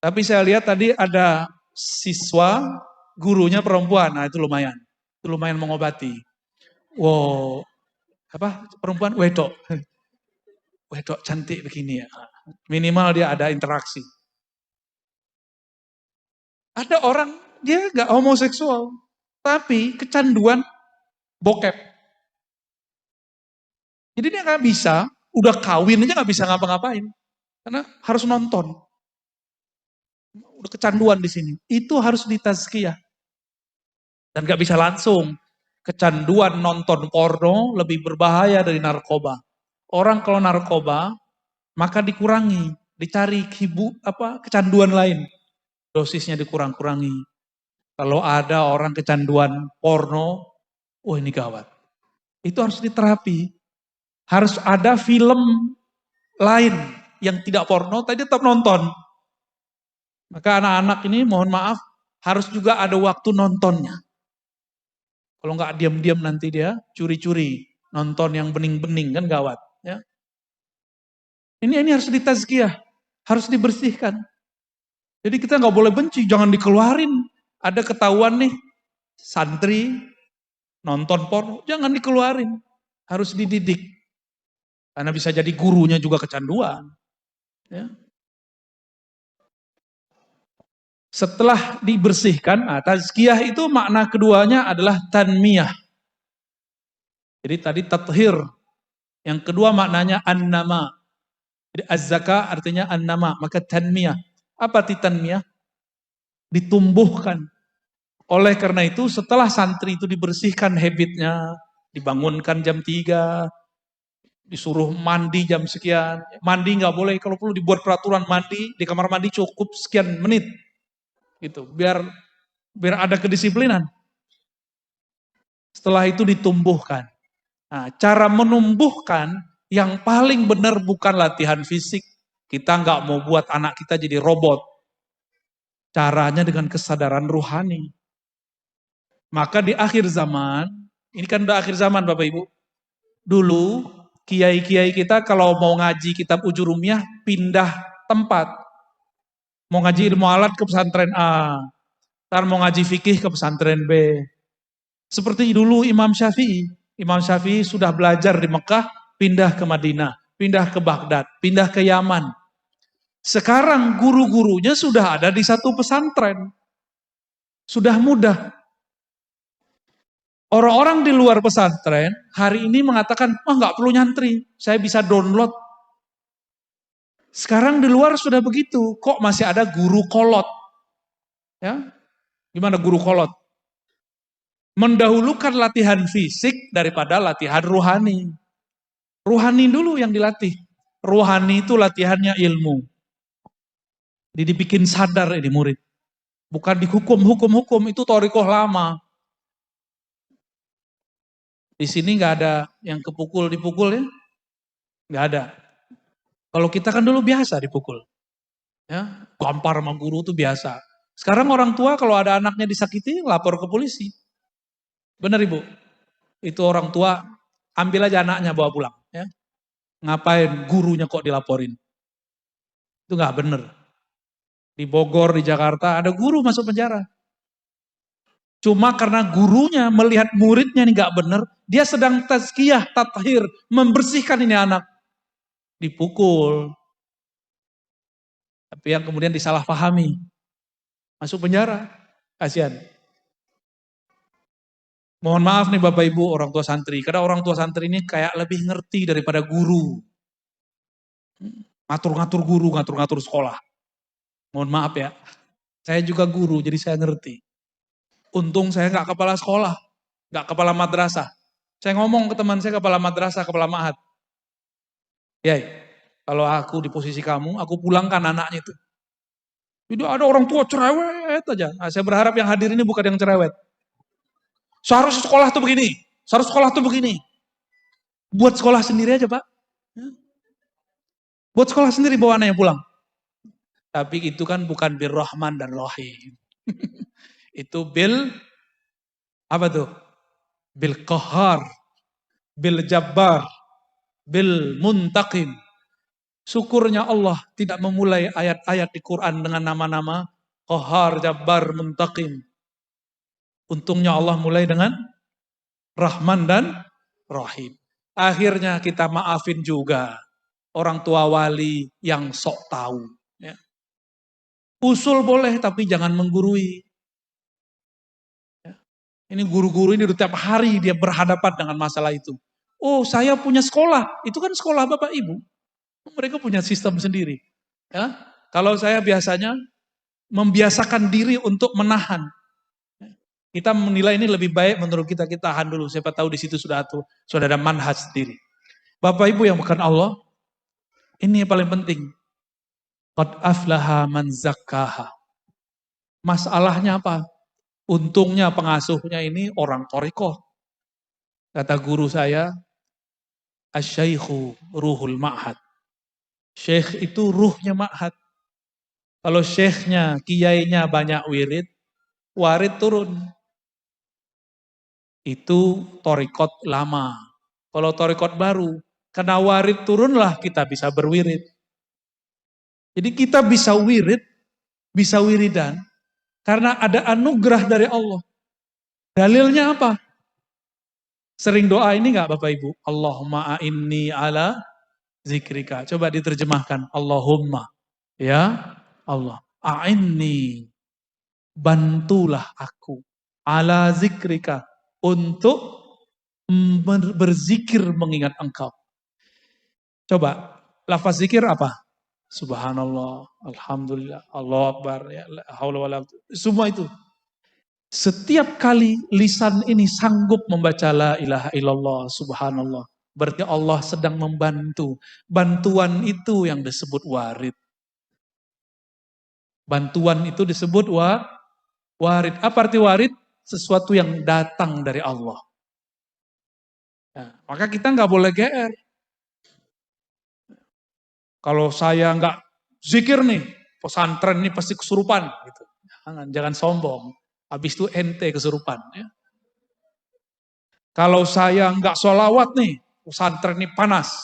Tapi saya lihat tadi ada siswa, gurunya perempuan. Nah itu lumayan. Itu lumayan mengobati. Wow, apa perempuan wedok. Wedok cantik begini ya. Minimal dia ada interaksi. Ada orang dia gak homoseksual, tapi kecanduan bokep. Jadi dia gak bisa, udah kawin aja gak bisa ngapa-ngapain. Karena harus nonton. Udah kecanduan di sini. Itu harus ditazkiyah. Dan gak bisa langsung. Kecanduan nonton porno lebih berbahaya dari narkoba. Orang kalau narkoba, maka dikurangi. Dicari kecanduan lain. Dosisnya dikurang-kurangi. Kalau ada orang kecanduan porno, oh ini gawat. Itu harus diterapi. Harus ada film lain yang tidak porno, tapi tetap nonton. Maka anak-anak ini mohon maaf, harus juga ada waktu nontonnya. Kalau nggak diam-diam nanti dia curi-curi nonton yang bening-bening kan gawat. Ya. Ini harus ditazkiyah, harus dibersihkan. Jadi kita nggak boleh benci, jangan dikeluarin. Ada ketahuan nih, santri nonton porno, jangan dikeluarin. Harus dididik. Karena bisa jadi gurunya juga kecanduan. Ya. Setelah dibersihkan, tazkiyah itu makna keduanya adalah tanmiyah. Jadi tadi tathir. Yang kedua maknanya an-nama. Jadi az-zaka artinya an-nama, maka tanmiyah. Apa arti tanmiyah? Ditumbuhkan. Oleh karena itu setelah santri itu dibersihkan habitnya, dibangunkan jam 3, disuruh mandi jam sekian. Mandi nggak boleh, kalau perlu dibuat peraturan mandi, di kamar mandi cukup sekian menit. Gitu, biar ada kedisiplinan. Setelah itu ditumbuhkan. Nah, cara menumbuhkan yang paling benar bukan latihan fisik. Kita nggak mau buat anak kita jadi robot. Caranya dengan kesadaran ruhani. Maka di akhir zaman, ini kan udah akhir zaman Bapak Ibu. Dulu kiai-kiai kita kalau mau ngaji kitab Ujurumiyah pindah tempat. Mau ngaji ilmu alat ke pesantren A. Ntar mau ngaji fikih ke pesantren B. Seperti dulu Imam Syafi'i. Imam Syafi'i sudah belajar di Mekah, pindah ke Madinah, pindah ke Baghdad, pindah ke Yaman. Sekarang guru-gurunya sudah ada di satu pesantren. Sudah mudah. Orang-orang di luar pesantren hari ini mengatakan, nggak perlu nyantri, saya bisa download. Sekarang di luar sudah begitu, kok masih ada guru kolot? Ya, gimana guru kolot? Mendahulukan latihan fisik daripada latihan ruhani. Ruhani dulu yang dilatih. Ruhani itu latihannya ilmu. Jadi dibikin sadar ini murid. Bukan dihukum itu thariqah lama. Di sini nggak ada yang dipukul ya, nggak ada. Kalau kita kan dulu biasa dipukul, ya, gampar sama guru itu biasa. Sekarang orang tua kalau ada anaknya disakiti lapor ke polisi. Benar Ibu? Itu orang tua ambil aja anaknya bawa pulang. Ya. Ngapain gurunya kok dilaporin? Itu nggak benar. Di Bogor, di Jakarta ada guru masuk penjara. Cuma karena gurunya melihat muridnya ini nggak benar, dia sedang tazkiyah, tathir, membersihkan ini anak. Dipukul. Tapi yang kemudian disalahpahami. Masuk penjara. Kasihan. Mohon maaf nih Bapak Ibu orang tua santri. Karena orang tua santri ini kayak lebih ngerti daripada guru. Ngatur-ngatur guru, ngatur-ngatur sekolah. Mohon maaf ya. Saya juga guru, jadi saya ngerti. Untung saya nggak kepala sekolah. Nggak kepala madrasah. Saya ngomong ke teman saya kepala madrasah, kepala ma'had. Ya, kalau aku di posisi kamu, aku pulangkan anaknya itu. Tidak ada orang tua cerewet aja. Nah, saya berharap yang hadir ini bukan yang cerewet. Seharusnya sekolah tuh begini. Seharusnya sekolah tuh begini. Buat sekolah sendiri aja Pak. Buat sekolah sendiri bawa anaknya pulang. Tapi itu kan bukan bil rahman dan rahim. Itu bil, apa tuh? Bil qahar, bil jabbar, bil muntaqim. Syukurnya Allah tidak memulai ayat-ayat di Quran dengan nama-nama qahar, jabbar, muntaqim. Untungnya Allah mulai dengan Rahman dan Rahim. Akhirnya kita maafin juga orang tua wali yang sok tahu. Ya. Usul boleh tapi jangan menggurui. Ya. Ini guru-guru ini tiap hari dia berhadapan dengan masalah itu. Oh saya punya sekolah, itu kan sekolah Bapak Ibu. Mereka punya sistem sendiri. Ya. Kalau saya biasanya membiasakan diri untuk menahan. Kita menilai ini lebih baik menurut kita tahan dulu. Siapa tahu di situ sudah ada manhaj sendiri. Bapak Ibu yang bukan Allah, ini yang paling penting. Qad aflaha man zakkaha. Masalahnya apa? Untungnya pengasuhnya ini orang thariqah. Kata guru saya, asy-syaikhu ruhul ma'had. Syekh itu ruhnya ma'had. Kalau syekhnya, kiainya banyak wirid, warid turun. Itu thariqat lama. Kalau thariqat baru, karena warid turunlah kita bisa berwirid. Jadi kita bisa wirid, bisa wiridan, karena ada anugerah dari Allah. Dalilnya apa? Sering doa ini enggak Bapak Ibu? Allahumma a'inni ala zikrika. Coba diterjemahkan. Allahumma, ya Allah, a'inni, bantulah aku. Ala zikrika, untuk berzikir mengingat engkau. Coba, lafaz zikir apa? Subhanallah, Alhamdulillah, Allah Akbar, ya, haula wala quwwata. Semua itu. Setiap kali lisan ini sanggup membaca la ilaha illallah, subhanallah. Berarti Allah sedang membantu. Bantuan itu yang disebut warid. Bantuan itu disebut warid. Apa arti warid? Sesuatu yang datang dari Allah. Nah, maka kita nggak boleh GR. Kalau saya nggak zikir nih, pesantren ini pasti kesurupan. Gitu. Jangan sombong. Habis itu ente kesurupan. Ya. Kalau saya nggak sholawat nih, pesantren ini panas.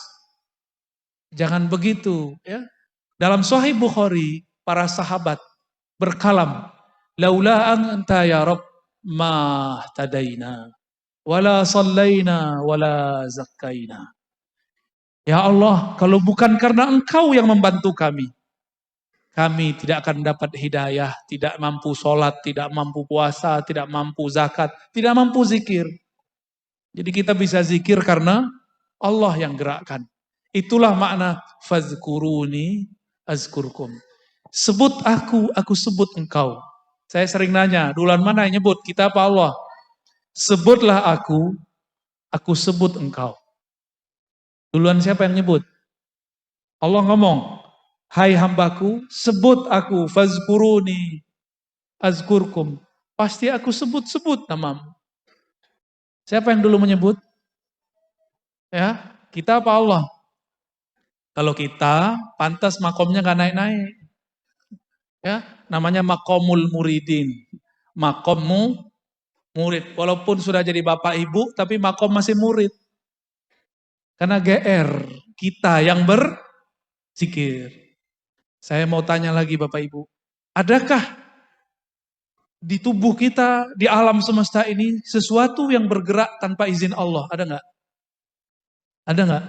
Jangan begitu. Ya. Dalam Sahih Bukhari, para sahabat berkalam, laula anta ya Rabb ma tadaina, wala sallaina, wala zakkaina. Ya Allah, kalau bukan karena engkau yang membantu kami tidak akan dapat hidayah, tidak mampu sholat, tidak mampu puasa, tidak mampu zakat, tidak mampu zikir. Jadi kita bisa zikir karena Allah yang gerakkan. Itulah makna fazkuruni azkurkum. Sebut aku sebut engkau. Saya sering nanya, duluan mana yang nyebut? Kita apa Allah? Sebutlah aku sebut engkau. Duluan siapa yang nyebut? Allah ngomong, hai hambaku, sebut aku, fazkuruni azkurkum. Pasti aku sebut-sebut namamu. Siapa yang dulu menyebut? Ya, kita apa Allah? Kalau kita, pantas makomnya gak naik-naik. Ya, namanya makomul muridin. Makommu murid. Walaupun sudah jadi bapak ibu, tapi makom masih murid. Karena GR, kita yang berzikir. Saya mau tanya lagi bapak ibu. Adakah di tubuh kita, di alam semesta ini, sesuatu yang bergerak tanpa izin Allah? Ada nggak? Ada nggak?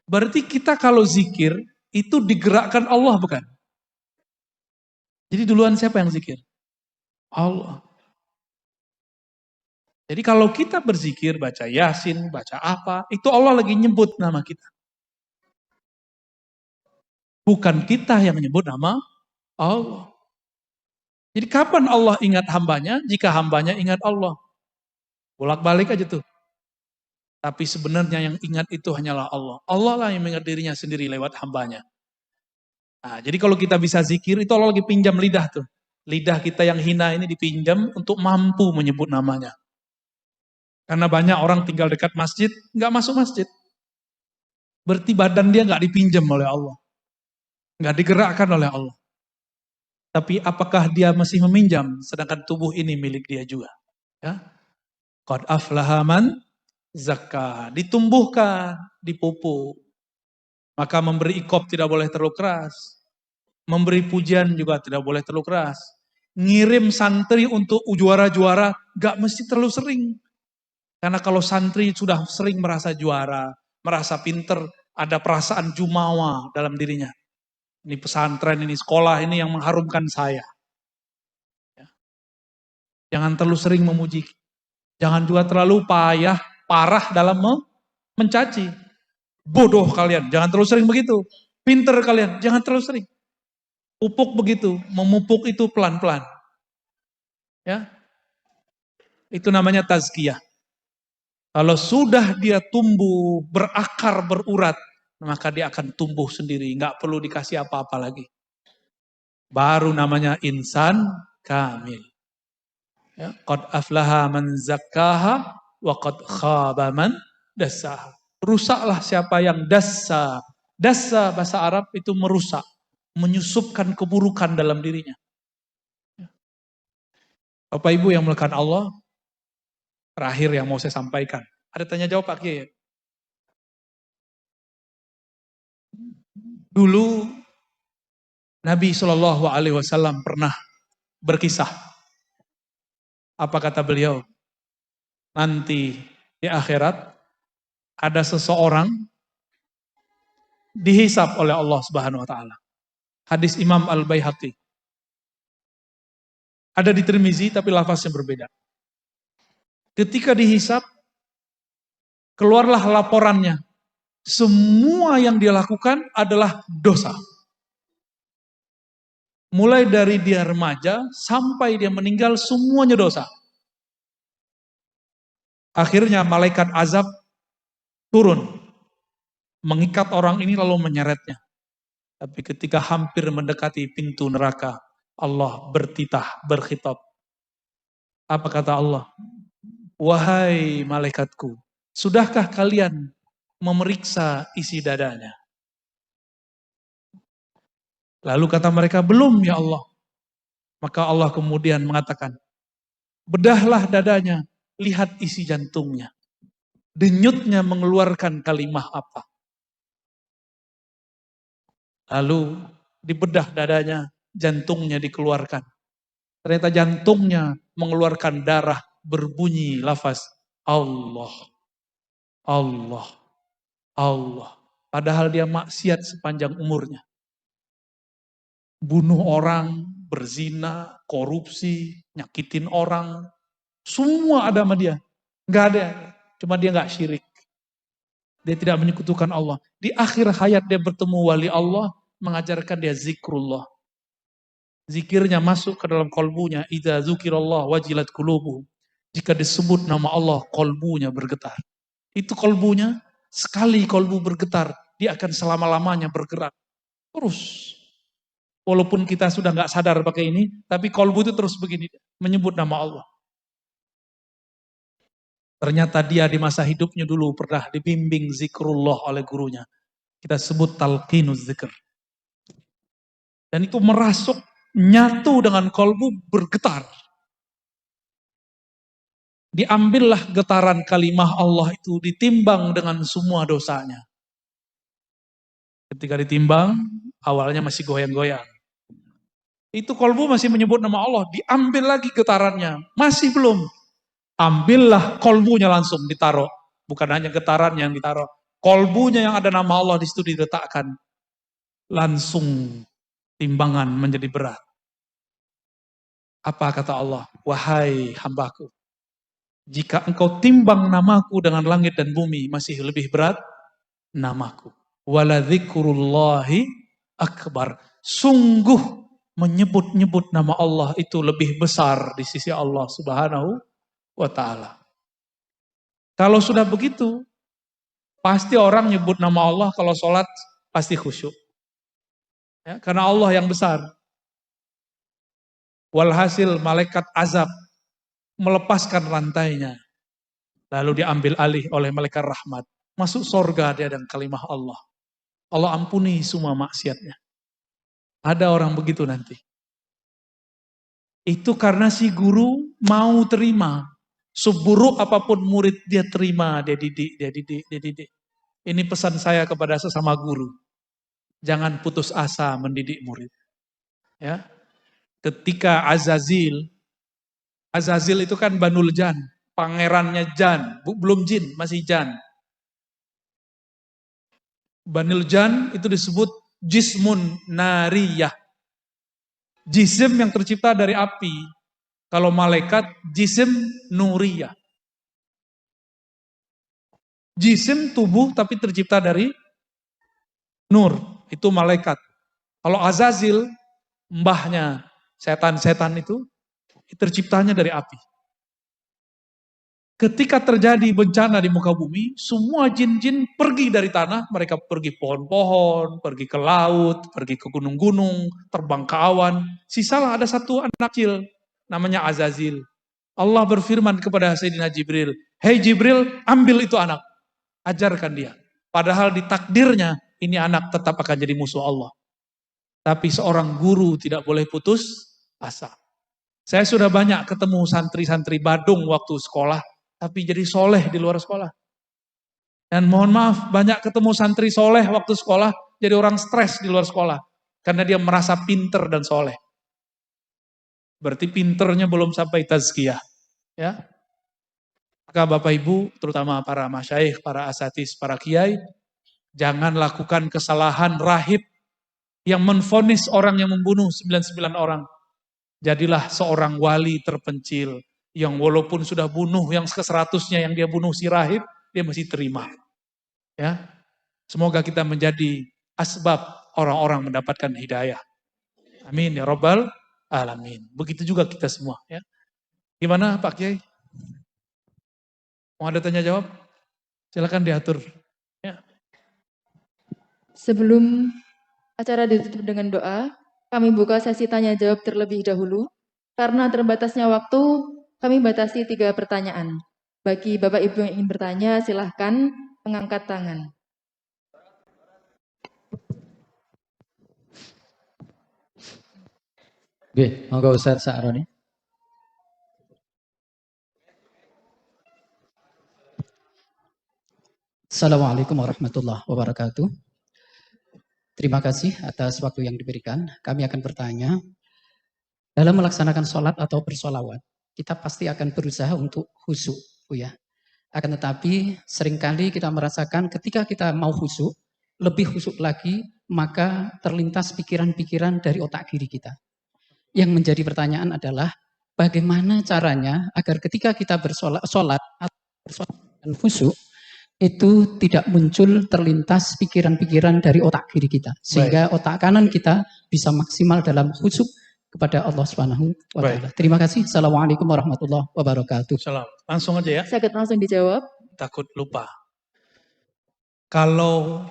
Berarti kita kalau zikir, itu digerakkan Allah bukan? Jadi duluan siapa yang zikir? Allah. Jadi kalau kita berzikir, baca Yasin, baca apa, itu Allah lagi nyebut nama kita. Bukan kita yang menyebut nama Allah. Jadi kapan Allah ingat hambanya? Jika hambanya ingat Allah. Bolak-balik aja tuh. Tapi sebenarnya yang ingat itu hanyalah Allah. Allah lah yang mengingat dirinya sendiri lewat hambanya. Nah, jadi kalau kita bisa zikir, itu Allah lagi pinjam lidah tuh. Lidah kita yang hina ini dipinjam untuk mampu menyebut namanya. Karena banyak orang tinggal dekat masjid, nggak masuk masjid. Berarti badan dia nggak dipinjam oleh Allah. Nggak digerakkan oleh Allah. Tapi apakah dia masih meminjam, sedangkan tubuh ini milik dia juga. Ya. Qad aflaha man zakka. Ditumbuhkan, dipupuk. Maka memberi ikop tidak boleh terlalu keras. Memberi pujian juga tidak boleh terlalu keras. Ngirim santri untuk juara-juara gak mesti terlalu sering. Karena kalau santri sudah sering merasa juara, merasa pinter, ada perasaan jumawa dalam dirinya. Ini pesantren, ini sekolah, ini yang mengharumkan saya. Jangan terlalu sering memuji. Jangan juga terlalu parah dalam mencaci. Bodoh kalian, jangan terlalu sering begitu. Pinter kalian, jangan terlalu sering. Pupuk begitu, memupuk itu pelan-pelan. Ya, itu namanya tazkiyah. Kalau sudah dia tumbuh, berakar, berurat, maka dia akan tumbuh sendiri, nggak perlu dikasih apa-apa lagi. Baru namanya insan kamil. Ya, qad aflaha man zakkaha wa qad khaba man dassaha. Rusaklah siapa yang dassa. Dassa bahasa Arab itu merusak, menyusupkan keburukan dalam dirinya. Bapak Ibu yang melekat Allah, terakhir yang mau saya sampaikan. Ada tanya jawab Pak Kiai? Dulu Nabi Shallallahu Alaihi Wasallam pernah berkisah. Apa kata beliau? Nanti di akhirat ada seseorang dihisap oleh Allah Subhanahu wa taala. Hadis Imam Al-Baihaqi. Ada di Tirmizi tapi lafaznya berbeda. Ketika dihisap, keluarlah laporannya. Semua yang dia lakukan adalah dosa. Mulai dari dia remaja sampai dia meninggal semuanya dosa. Akhirnya malaikat azab turun, mengikat orang ini lalu menyeretnya. Tapi ketika hampir mendekati pintu neraka, Allah bertitah, berkhitab. Apa kata Allah? Wahai malaikatku, sudahkah kalian memeriksa isi dadanya? Lalu kata mereka, belum ya Allah. Maka Allah kemudian mengatakan, bedahlah dadanya, lihat isi jantungnya. Denyutnya mengeluarkan kalimah apa? Lalu dibedah dadanya, jantungnya dikeluarkan. Ternyata jantungnya mengeluarkan darah berbunyi lafaz Allah, Allah, Allah. Padahal dia maksiat sepanjang umurnya. Bunuh orang, berzina, korupsi, nyakitin orang. Semua ada sama dia. Nggak ada. Cuma dia nggak syirik. Dia tidak menyekutukan Allah. Di akhir hayat dia bertemu wali Allah, mengajarkan dia zikrullah. Zikirnya masuk ke dalam kolbunya. Idza zukirallah wajilat qulubuhum. Jika disebut nama Allah, kolbunya bergetar. Itu kolbunya, sekali kolbu bergetar, dia akan selama-lamanya bergerak. Terus. Walaupun kita sudah nggak sadar pakai ini, tapi kolbu itu terus begini, menyebut nama Allah. Ternyata dia di masa hidupnya dulu pernah dibimbing zikrullah oleh gurunya. Kita sebut talqinuz zikr. Dan itu merasuk, nyatu dengan kolbu, bergetar. Diambillah getaran kalimah Allah itu, ditimbang dengan semua dosanya. Ketika ditimbang, awalnya masih goyang-goyang. Itu kolbu masih menyebut nama Allah, diambil lagi getarannya, masih belum. Ambillah kolbunya langsung ditaruh. Bukan hanya getarannya yang ditaruh. Kolbunya yang ada nama Allah di situ diletakkan. Langsung timbangan menjadi berat. Apa kata Allah? Wahai hambaku, jika engkau timbang namaku dengan langit dan bumi, masih lebih berat namaku. Waladzikrullahi akbar. Sungguh menyebut-nyebut nama Allah itu lebih besar di sisi Allah Subhanahu wa ta'ala. Kalau sudah begitu, pasti orang nyebut nama Allah kalau sholat pasti khusyuk. Ya, karena Allah yang besar. Walhasil malaikat azab melepaskan rantainya. Lalu diambil alih oleh malaikat rahmat. Masuk sorga dia dengan kalimah Allah. Allah ampuni semua maksiatnya. Ada orang begitu nanti. Itu karena si guru mau terima. Seburuk apapun murid dia terima, dia didik, dia didik, dia didik. Ini pesan saya kepada sesama guru. Jangan putus asa mendidik murid. Ya. Ketika Azazil itu kan Banul Jan, pangerannya Jan, belum jin, masih Jan. Banul Jan itu disebut jismun nariyah. Jisim yang tercipta dari api. Kalau malaikat, jisim nuriyah. Jisim tubuh tapi tercipta dari nur. Itu malaikat. Kalau Azazil, mbahnya setan-setan itu terciptanya dari api. Ketika terjadi bencana di muka bumi, semua jin-jin pergi dari tanah, mereka pergi pohon-pohon, pergi ke laut, pergi ke gunung-gunung, terbang ke awan. Sisalah ada satu anak kecil, namanya Azazil. Allah berfirman kepada Sayyidina Jibril, "Hei Jibril, ambil itu anak, ajarkan dia." Padahal di takdirnya, ini anak tetap akan jadi musuh Allah. Tapi seorang guru tidak boleh putus asa. Saya sudah banyak ketemu santri-santri Badung waktu sekolah, tapi jadi soleh di luar sekolah. Dan mohon maaf, banyak ketemu santri soleh waktu sekolah, jadi orang stres di luar sekolah. Karena dia merasa pinter dan soleh. Berarti pinternya belum sampai tazkiyah. Ya. Maka Bapak Ibu, terutama para masyaikh, para asatis, para kiai, Jangan lakukan kesalahan rahib yang menvonis orang yang membunuh 99 orang. Jadilah seorang wali terpencil yang walaupun sudah bunuh yang ke-100-nya yang dia bunuh si rahib, dia masih terima. Ya, semoga kita menjadi asbab orang-orang mendapatkan hidayah. Amin ya Rabbal alamin. Begitu juga kita semua. Ya. Gimana Pak Kiai? Mau ada tanya jawab? Silakan diatur. Ya. Sebelum acara ditutup dengan doa, kami buka sesi tanya jawab terlebih dahulu. Karena terbatasnya waktu, kami batasi 3 pertanyaan. Bagi Bapak Ibu yang ingin bertanya, silahkan mengangkat tangan. Oke, monggo Ustaz Sa'roni. Assalamualaikum warahmatullahi wabarakatuh. Terima kasih atas waktu yang diberikan. Kami akan bertanya, dalam melaksanakan sholat atau bersolawat, kita pasti akan berusaha untuk khusyuk, ya. Akan tetapi seringkali kita merasakan ketika kita mau khusyuk, lebih khusyuk lagi, maka terlintas pikiran-pikiran dari otak kiri kita. Yang menjadi pertanyaan adalah, bagaimana caranya agar ketika kita bersolat atau bersolat dan khusyuk, itu tidak muncul terlintas pikiran-pikiran dari otak kiri kita. Sehingga otak kanan kita bisa maksimal dalam khusyuk kepada Allah Subhanahu wa Ta'ala. Terima kasih. Assalamualaikum warahmatullahi wabarakatuh. Salam. Langsung aja ya. Sakit langsung dijawab. Takut lupa. Kalau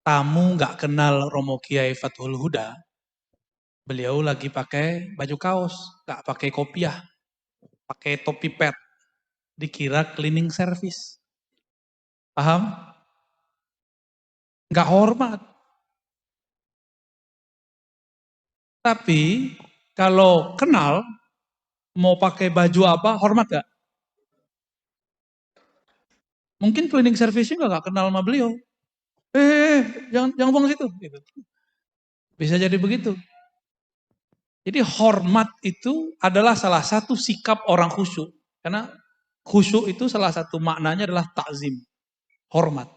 tamu nggak kenal Romo Kiai Fathul Huda, beliau lagi pakai baju kaos, nggak pakai kopiah, pakai topi pet, dikira cleaning service. Paham? Nggak hormat. Tapi kalau kenal, mau pakai baju apa, hormat gak? Mungkin cleaning service-nya nggak kenal sama beliau. Jangan buang situ. Gitu. Bisa jadi begitu. Jadi hormat itu adalah salah satu sikap orang khusyuk. Karena khusyuk itu salah satu maknanya adalah takzim, hormat.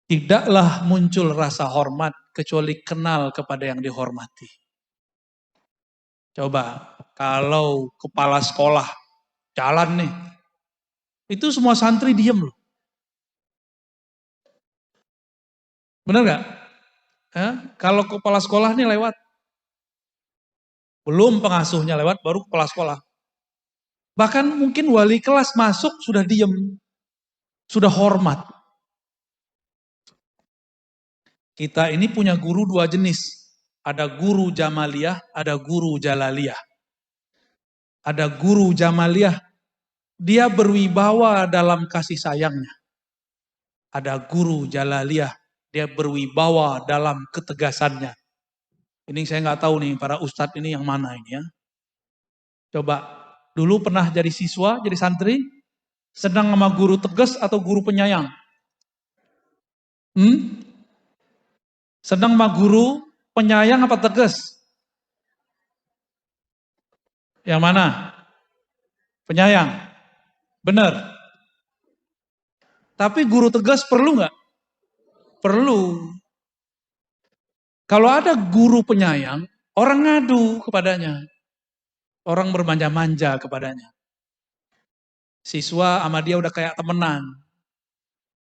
Tidaklah muncul rasa hormat kecuali kenal kepada yang dihormati. Coba, kalau kepala sekolah jalan nih, itu semua santri diem loh. Benar gak? Kalau kepala sekolah nih lewat, belum pengasuhnya lewat, baru kepala sekolah. Bahkan mungkin wali kelas masuk sudah diem, sudah hormat. Kita ini punya guru 2 jenis. Ada guru Jamaliyah, ada guru Jalaliyah. Ada guru Jamaliyah, dia berwibawa dalam kasih sayangnya. Ada guru Jalaliyah, dia berwibawa dalam ketegasannya. Ini saya nggak tahu nih, para ustadz ini yang mana ini ya. Coba, dulu pernah jadi siswa, jadi santri, sedang sama guru tegas atau guru penyayang? Sedang sama guru penyayang apa tegas? Yang mana? Penyayang. Benar. Tapi guru tegas perlu nggak? Perlu. Kalau ada guru penyayang, orang ngadu kepadanya. Orang bermanja-manja kepadanya. Siswa sama dia udah kayak temenan.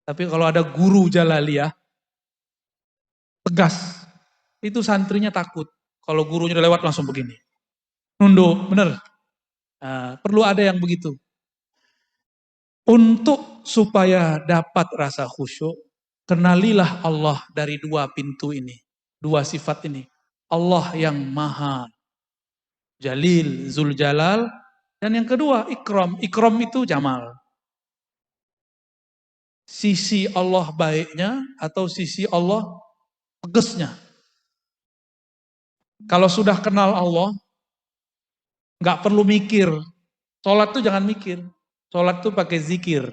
Tapi kalau ada guru Jalaliyah, tegas. Itu santrinya takut. Kalau gurunya udah lewat langsung begini. Nunduk, bener. Perlu ada yang begitu. Untuk supaya dapat rasa khusyuk, kenalilah Allah dari 2 pintu ini. 2 sifat ini. Allah yang maha jalil, zul jalal. Dan yang kedua, ikram. Ikram itu jamal. Sisi Allah baiknya atau sisi Allah tegasnya. Kalau sudah kenal Allah, nggak perlu mikir. Sholat tuh jangan mikir. Sholat tuh pakai zikir.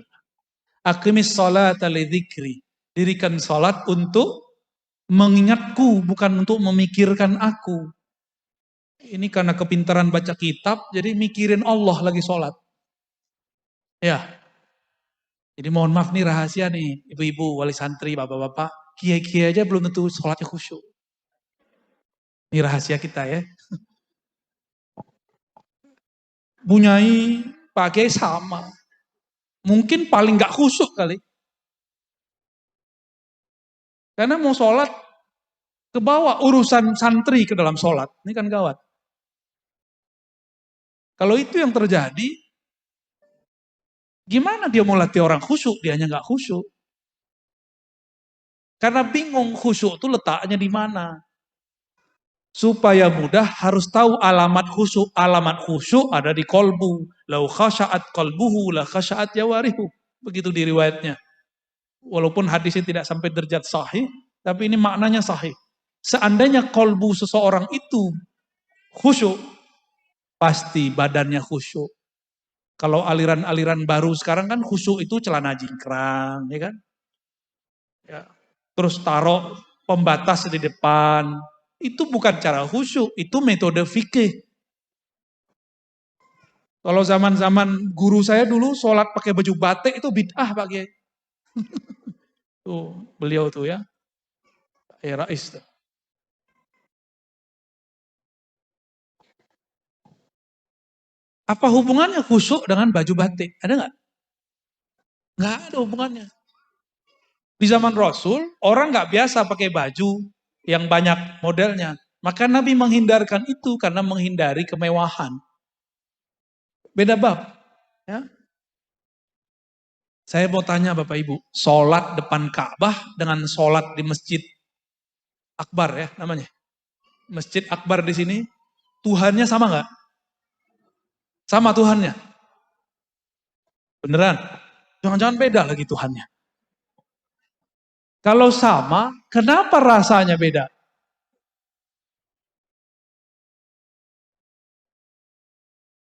Aqimis sholata li dzikri. Dirikan sholat untuk mengingatku, bukan untuk memikirkan aku. Ini karena kepintaran baca kitab, jadi mikirin Allah lagi sholat. Ya. Jadi mohon maaf nih rahasia nih, ibu-ibu, wali santri, bapak-bapak, kiai-kiai aja belum tentu sholatnya khusyuk. Ini rahasia kita ya. Bunyai, Pak Kiai sama. Mungkin paling gak khusyuk kali. Karena mau sholat, kebawa urusan santri ke dalam sholat. Ini kan gawat. Kalau itu yang terjadi, gimana dia mau latih orang khusyuk, dianya gak khusyuk. Karena bingung khusyuk itu letaknya di mana. Supaya mudah harus tahu alamat khusyuk. Alamat khusyuk ada di kolbu. Lau khasya'at kolbuhu la khasya'at jawarihu. Begitu di riwayatnya. Walaupun hadisnya tidak sampai derajat sahih, tapi ini maknanya sahih. Seandainya kolbu seseorang itu khusyuk, pasti badannya khusyuk. Kalau aliran-aliran baru sekarang kan khusyuk itu celana jingkrang, ya kan? Ya. Terus taruh pembatas di depan. Itu bukan cara khusyuk, itu metode fikih. Kalau zaman-zaman guru saya dulu sholat pakai baju batik itu bid'ah Pak Kiai. Tuh, beliau tuh ya. Rais tuh. Apa hubungannya khusyuk dengan baju batik? Ada nggak? Nggak ada hubungannya. Di zaman Rasul, orang nggak biasa pakai baju yang banyak modelnya. Maka Nabi menghindarkan itu karena menghindari kemewahan. Beda bab. Ya. Saya mau tanya Bapak Ibu, sholat depan Ka'bah dengan sholat di Masjid Akbar ya namanya. Masjid Akbar di sini, Tuhannya sama nggak? Sama Tuhannya. Beneran? Jangan-jangan beda lagi Tuhannya. Kalau sama, kenapa rasanya beda?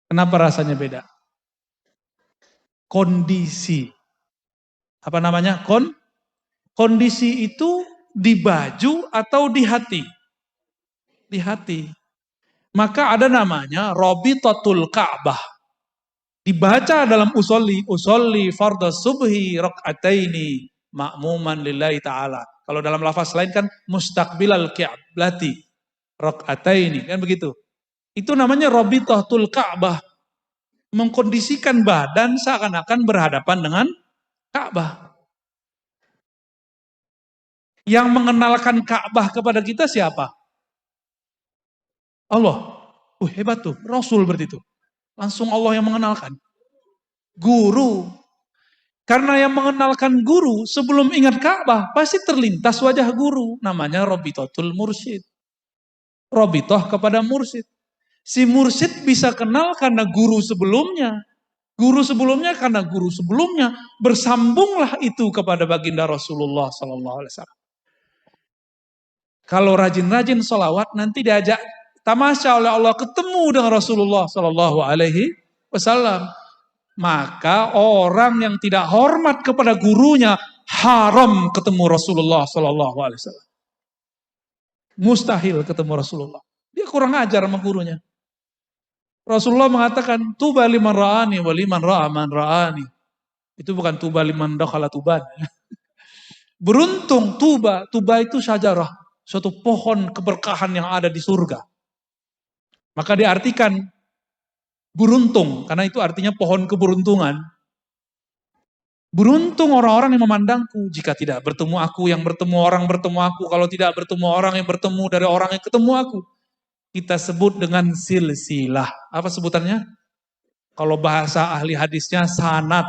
Kenapa rasanya beda? Kondisi. Apa namanya? Kondisi itu di baju atau di hati? Di hati. Maka ada namanya Robitatul Ka'bah. Dibaca dalam usolli fardhu subhi rak'ataini ma'muman lillahi ta'ala. Kalau dalam lafaz lain kan mustaqbilal qiblati rak'ataini, kan begitu. Itu namanya Robitatul Ka'bah. Mengkondisikan badan seakan-akan berhadapan dengan Ka'bah. Yang mengenalkan Ka'bah kepada kita siapa? Allah. Hebat tuh, Rasul berarti itu. Langsung Allah yang mengenalkan. Guru. Karena yang mengenalkan guru sebelum ingat Ka'bah pasti terlintas wajah guru. Namanya Robitatul Mursyid. Robitoh kepada mursyid. Si mursyid bisa kenal karena guru sebelumnya. Guru sebelumnya karena guru sebelumnya. Bersambunglah itu kepada baginda Rasulullah SAW. Kalau rajin-rajin sholawat nanti diajak tamasya oleh Allah ketemu dengan Rasulullah SAW. Maka orang yang tidak hormat kepada gurunya haram ketemu Rasulullah SAW. Mustahil ketemu Rasulullah. Dia kurang ajar sama gurunya. Rasulullah mengatakan, tuba liman ra'ani wa liman ra'a man ra'ani. Itu bukan tuba liman dakhala tuban. Beruntung tuba itu syajarah. Suatu pohon keberkahan yang ada di surga. Maka diartikan beruntung, karena itu artinya pohon keberuntungan. Beruntung orang-orang yang memandangku. Jika tidak bertemu aku, yang bertemu orang bertemu aku. Kalau tidak bertemu orang yang bertemu dari orang yang ketemu aku. Kita sebut dengan silsilah. Apa sebutannya? Kalau bahasa ahli hadisnya sanad.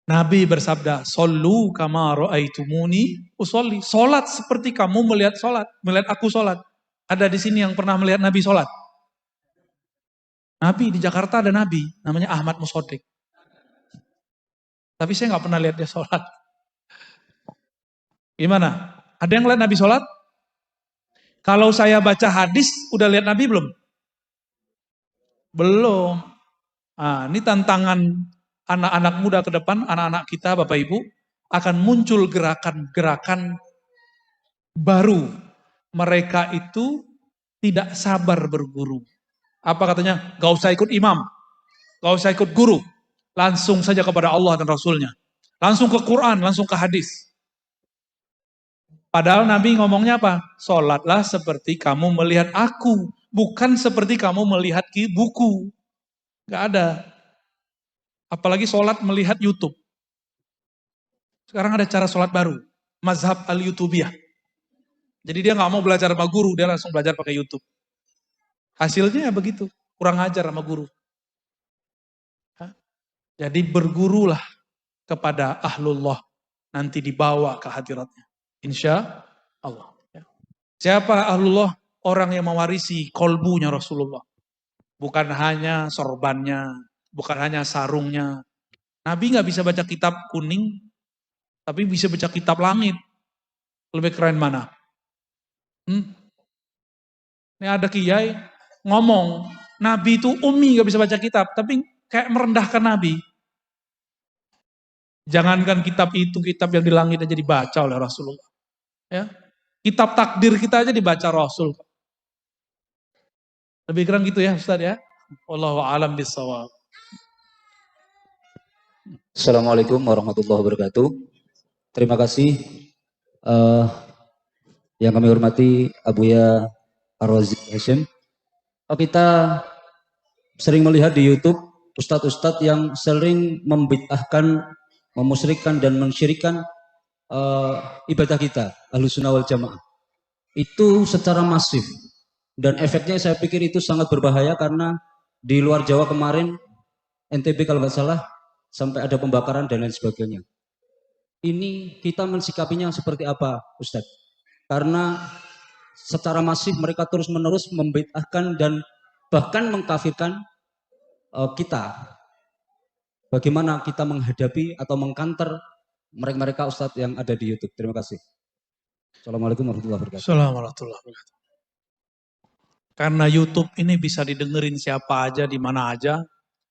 Nabi bersabda, "Shollu kama ra'aitumuni usolli." Salat seperti kamu melihat aku salat. Ada di sini yang pernah melihat Nabi salat? Nabi di Jakarta ada Nabi, namanya Ahmad Musodik. Tapi saya nggak pernah lihat dia salat. Gimana? Ada yang lihat Nabi salat? Kalau saya baca hadis, udah lihat Nabi belum? Belum. Nah, ini tantangan anak-anak muda ke depan, anak-anak kita, Bapak Ibu, akan muncul gerakan-gerakan baru. Mereka itu tidak sabar berguru. Apa katanya? Gak usah ikut imam, gak usah ikut guru. Langsung saja kepada Allah dan Rasulnya. Langsung ke Quran, langsung ke hadis. Padahal Nabi ngomongnya apa? Sholatlah seperti kamu melihat aku. Bukan seperti kamu melihat buku. Gak ada. Apalagi sholat melihat YouTube. Sekarang ada cara sholat baru. Mazhab al-YouTubiyah. Jadi dia gak mau belajar sama guru, dia langsung belajar pakai YouTube. Hasilnya ya begitu. Kurang ajar sama guru. Jadi bergurulah kepada ahlullah. Nanti dibawa ke hadiratnya. Insya Allah. Siapa ahlullah? Orang yang mewarisi kolbunya Rasulullah. Bukan hanya sorbannya, bukan hanya sarungnya. Nabi nggak bisa baca kitab kuning, tapi bisa baca kitab langit. Lebih keren mana? Ini ada kiai ngomong, Nabi itu ummi nggak bisa baca kitab, tapi kayak merendahkan Nabi. Jangankan kitab itu, kitab yang di langit aja dibaca oleh Rasulullah. Ya, kitab takdir kita aja dibaca Rasul. Lebih keren gitu ya Ustaz ya. Wallahu a'lam bishawab. Assalamualaikum warahmatullahi wabarakatuh. Terima kasih yang kami hormati Abuya Ar-Razi Hashim. Kita sering melihat di YouTube ustadz-ustadz yang sering membid'ahkan, memusyrikkan dan mensyirikan ibadah kita, Ahlus Sunnah wal Jamaah. Itu secara masif. Dan efeknya saya pikir itu sangat berbahaya karena di luar Jawa kemarin, NTB kalau nggak salah, sampai ada pembakaran dan lain sebagainya. Ini kita mensikapinya seperti apa, Ustadz? Karena secara masif mereka terus-menerus membid'ahkan dan bahkan mengkafirkan kita. Bagaimana kita menghadapi atau mengkanter mereka-mereka Ustadz yang ada di YouTube? Terima kasih. Assalamualaikum warahmatullahi wabarakatuh. Assalamualaikum warahmatullahi wabarakatuh. Karena YouTube ini bisa didengerin siapa aja, di mana aja,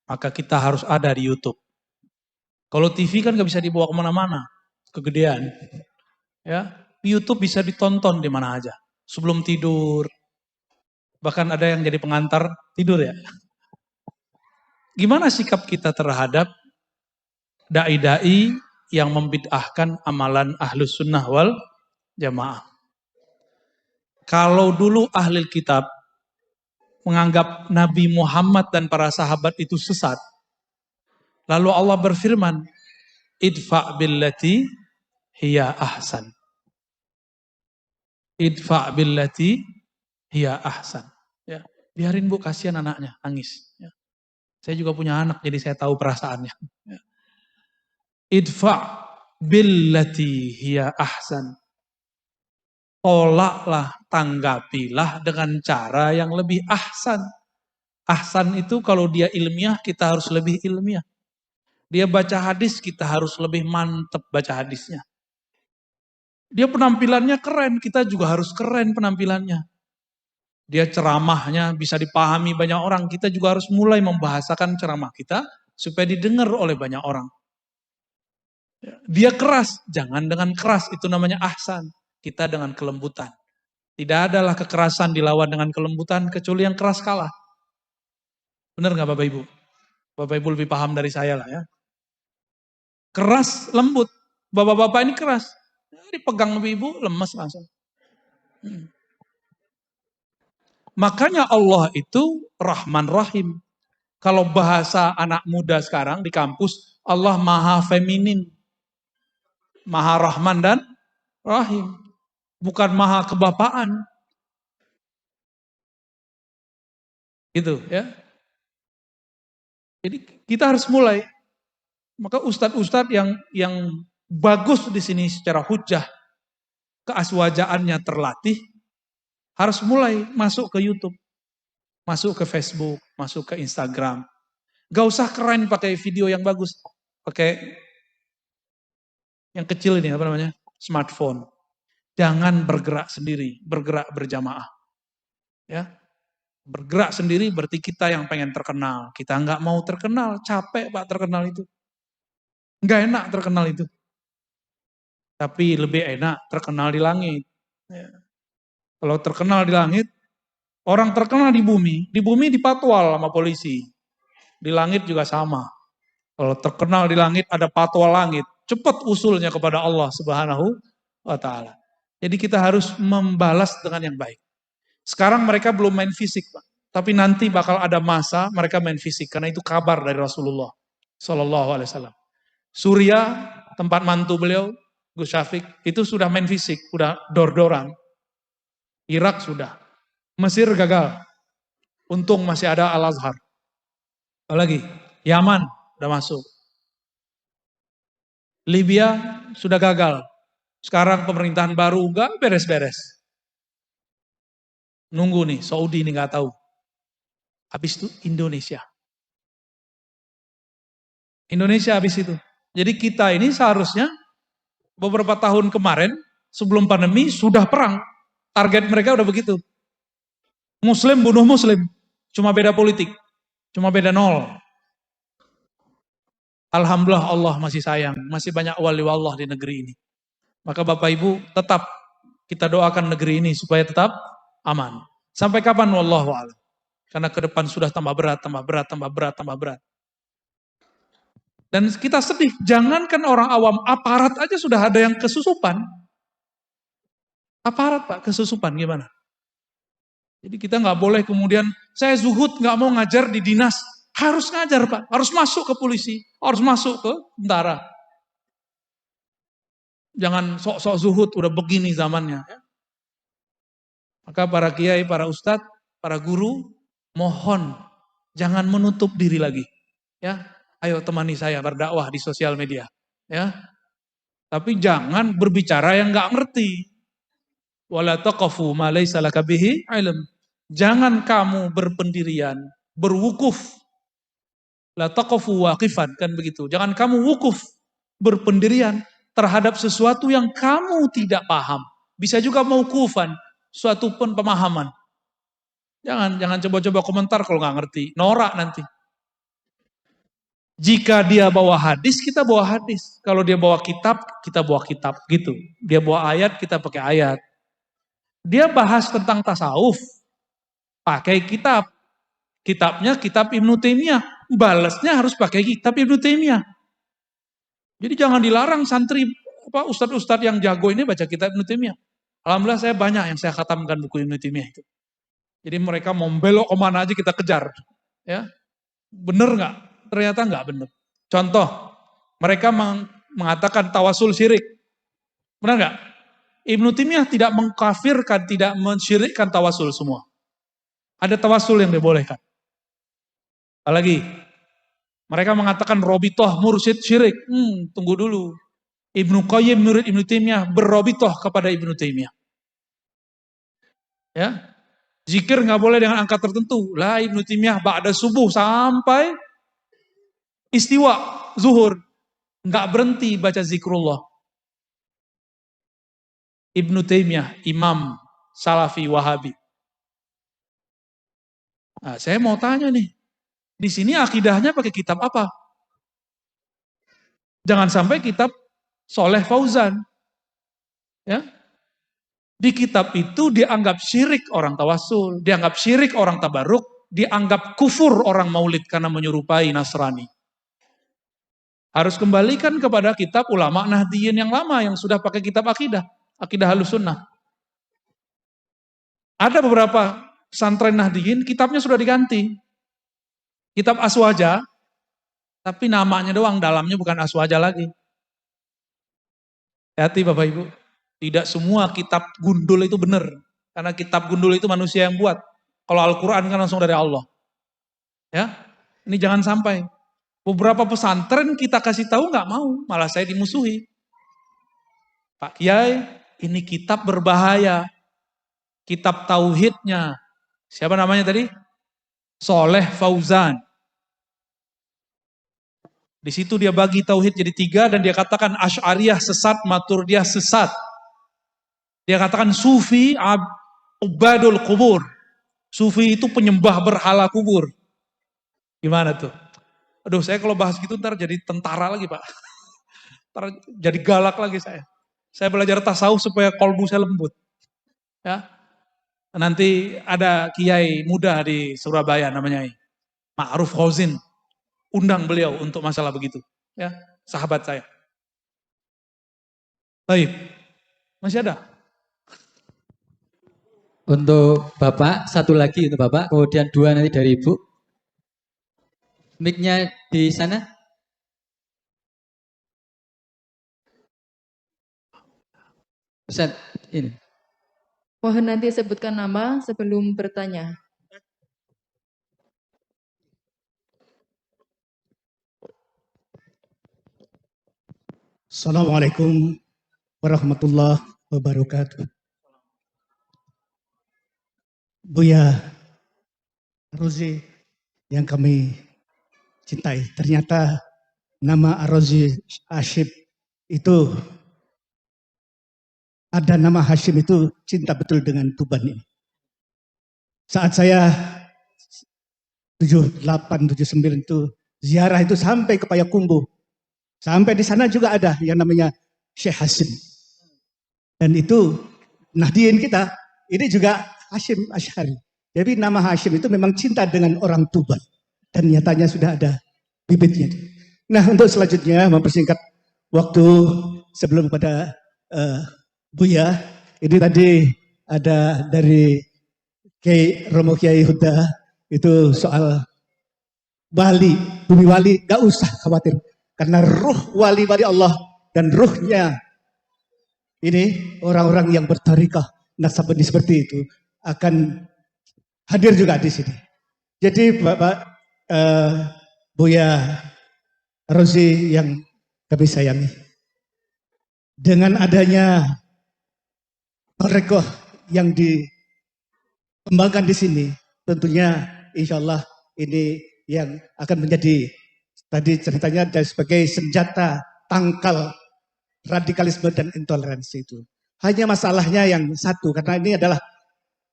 maka kita harus ada di YouTube. Kalau TV kan gak bisa dibawa kemana-mana, kegedean. Ya, YouTube bisa ditonton di mana aja, sebelum tidur. Bahkan ada yang jadi pengantar tidur ya. Gimana sikap kita terhadap dai-dai yang membid'ahkan amalan Ahlus Sunnah wal Jamaah? Kalau dulu ahli kitab menganggap Nabi Muhammad dan para sahabat itu sesat, lalu Allah berfirman, idfa' billati hiya ahsan. Idfa' billati hiya ahsan. Ya, biarin Bu, kasihan anaknya nangis. Ya. Saya juga punya anak, jadi saya tahu perasaannya. Ya. Idfa' billati hiya ahsan. Tolaklah, tanggapilah dengan cara yang lebih ahsan. Ahsan itu kalau dia ilmiah, kita harus lebih ilmiah. Dia baca hadis, kita harus lebih mantep baca hadisnya. Dia penampilannya keren, kita juga harus keren penampilannya. Dia ceramahnya bisa dipahami banyak orang, kita juga harus mulai membahasakan ceramah kita supaya didengar oleh banyak orang. Dia keras, jangan dengan keras, itu namanya ahsan. Kita dengan kelembutan. Tidak adalah kekerasan dilawan dengan kelembutan, kecuali yang keras kalah. Benar nggak Bapak Ibu? Bapak Ibu lebih paham dari saya lah ya. Keras, lembut. Bapak-bapak ini keras. Dipegang ibu, lemes langsung. Makanya Allah itu Rahman Rahim. Kalau bahasa anak muda sekarang di kampus, Allah maha feminin. Maha Rahman dan Rahim. Bukan maha kebapaan. Gitu ya. Jadi kita harus mulai. Maka ustadz-ustadz yang bagus di sini secara hujah, keaswajaannya terlatih, harus mulai masuk ke YouTube, masuk ke Facebook, masuk ke Instagram. Gak usah keren pakai video yang bagus, pakai yang kecil ini apa namanya, smartphone. Jangan bergerak sendiri, bergerak berjamaah. Ya, bergerak sendiri berarti kita yang pengen terkenal. Kita nggak mau terkenal, capek Pak terkenal itu. Nggak enak terkenal itu. Tapi lebih enak terkenal di langit. Ya. Kalau terkenal di langit, orang terkenal di bumi dipatwal sama polisi. Di langit juga sama. Kalau terkenal di langit ada patwa langit, cepat usulnya kepada Allah Subhanahu wa taala. Jadi kita harus membalas dengan yang baik. Sekarang mereka belum main fisik, Pak. Tapi nanti bakal ada masa mereka main fisik karena itu kabar dari Rasulullah sallallahu alaihi wasallam. Suria, tempat mantu beliau, Gus Syafiq, itu sudah main fisik, sudah dor-doran. Irak sudah. Mesir gagal. Untung masih ada Al-Azhar. Apalagi Yaman udah masuk. Libya sudah gagal. Sekarang pemerintahan baru enggak beres-beres. Nunggu nih, Saudi nih nggak tahu. Habis itu Indonesia. Indonesia habis itu. Jadi kita ini seharusnya beberapa tahun kemarin sebelum pandemi sudah perang. Target mereka udah begitu. Muslim bunuh Muslim. Cuma beda politik. Cuma beda nol. Alhamdulillah Allah masih sayang. Masih banyak wali Allah di negeri ini. Maka Bapak Ibu tetap kita doakan negeri ini supaya tetap aman. Sampai kapan wallahu a'lam. Karena ke depan sudah tambah berat, tambah berat, tambah berat, tambah berat. Dan kita sedih, jangankan orang awam, aparat aja sudah ada yang kesusupan. Aparat Pak, kesusupan gimana? Jadi kita nggak boleh kemudian, saya zuhud nggak mau ngajar di dinas. Harus ngajar Pak, harus masuk ke polisi, harus masuk ke tentara. Jangan sok-sok zuhud, udah begini zamannya. Maka para kiai, para ustadz, para guru, mohon jangan menutup diri lagi. Ya, ayo temani saya berdakwah di sosial media. Ya, tapi jangan berbicara yang nggak ngerti. Wala taqafu ma laysa laka bihi ilm. Jangan kamu berpendirian, berwukuf. La taqafu waqifan, kan begitu. Jangan kamu wukuf, berpendirian terhadap sesuatu yang kamu tidak paham. Bisa juga mauqufan, suatu pun pemahaman. Jangan coba-coba komentar kalau nggak ngerti, norak nanti. Jika dia bawa hadis, kita bawa hadis. Kalau dia bawa kitab, kita bawa kitab, gitu. Dia bawa ayat, kita pakai ayat. Dia bahas tentang tasawuf, pakai kitab. Kitabnya kitab Ibnu Taimiyah, balasnya harus pakai kitab Ibnu Taimiyah. Jadi jangan dilarang santri, ustadz-ustadz yang jago ini baca kitab Ibnu Taimiyah. Alhamdulillah saya banyak yang saya khatamkan buku Ibnu Taimiyah itu. Jadi mereka mau belok kemana aja kita kejar. Ya, bener nggak? Ternyata nggak bener. Contoh, mereka mengatakan tawasul syirik. Benar nggak? Ibnu Taimiyah tidak mengkafirkan, tidak mensyirikkan tawasul semua. Ada tawasul yang dibolehkan. Apalagi, mereka mengatakan robitoh mursyid syirik. Tunggu dulu. Ibnu Qayyim murid Ibnu Taimiyah berrobitoh kepada Ibnu Taimiyah. Ya, zikir nggak boleh dengan angka tertentu. Lah Ibnu Taimiyah ba'da subuh sampai istiwa zuhur nggak berhenti baca zikrullah. Ibnu Taimiyah, Imam Salafi Wahabi. Nah, saya mau tanya nih, di sini akidahnya pakai kitab apa? Jangan sampai kitab Soleh Fauzan. Ya. Di kitab itu dianggap syirik orang tawasul, dianggap syirik orang tabaruk, dianggap kufur orang maulid karena menyerupai Nasrani. Harus kembalikan kepada kitab ulama Nahdiyin yang lama yang sudah pakai kitab akidah Ahlussunnah. Ada beberapa pesantren Nahdiyin kitabnya sudah diganti. Kitab Aswaja, tapi namanya doang, dalamnya bukan Aswaja lagi. Hati Bapak Ibu, tidak semua kitab gundul itu benar. Karena kitab gundul itu manusia yang buat. Kalau Al-Quran kan langsung dari Allah. Ya, ini jangan sampai. Beberapa pesantren kita kasih tahu nggak mau, malah saya dimusuhi. Pak Kiai, ini kitab berbahaya. Kitab tauhidnya. Siapa namanya tadi? Soleh Fauzan. Di situ dia bagi tauhid jadi 3 dan dia katakan Asy'ariyah sesat, Maturidiyah sesat. Dia katakan Sufi ubadul kubur. Sufi itu penyembah berhala kubur. Gimana tuh? Aduh, saya kalau bahas gitu ntar jadi tentara lagi Pak. Ntar jadi galak lagi saya. Saya belajar tasawuf supaya kolbu saya lembut. Ya. Nanti ada kiai muda di Surabaya namanya Ma'ruf Khozin. undang beliau untuk masalah begitu. Ya, sahabat saya. Baik, masih ada? Untuk Bapak, satu lagi untuk Bapak, kemudian dua nanti dari Ibu. Mic-nya di sana. Ustaz, ini. Mohon nanti sebutkan nama sebelum bertanya. Assalamualaikum warahmatullahi wabarakatuh. Buya Rozi yang kami cintai, ternyata nama Rozi Hashim itu, ada nama Hashim itu cinta betul dengan Tuban ini. Saat saya 78, 79 itu ziarah itu sampai ke Payakumbuh. Sampai di sana juga ada yang namanya Syekh Hashim. Dan itu Nahdien kita, ini juga Hashim Asy'ari. Jadi nama Hashim itu memang cinta dengan orang Tuban. Dan nyatanya sudah ada bibitnya. Nah, untuk selanjutnya mempersingkat waktu sebelum pada Buya, ini tadi ada dari Kiai Romo Kiai Huda, itu soal wali, bumi wali, gak usah khawatir. Karena ruh wali-wali Allah dan ruhnya ini orang-orang yang bertarikah nasabani seperti itu akan hadir juga di sini. Jadi Bapak Buya Rozi yang kami sayangi, dengan adanya rekoh yang dikembangkan di sini, tentunya insya Allah ini yang akan menjadi, tadi ceritanya sebagai senjata tangkal radikalisme dan intoleransi itu. Hanya masalahnya yang satu, karena ini adalah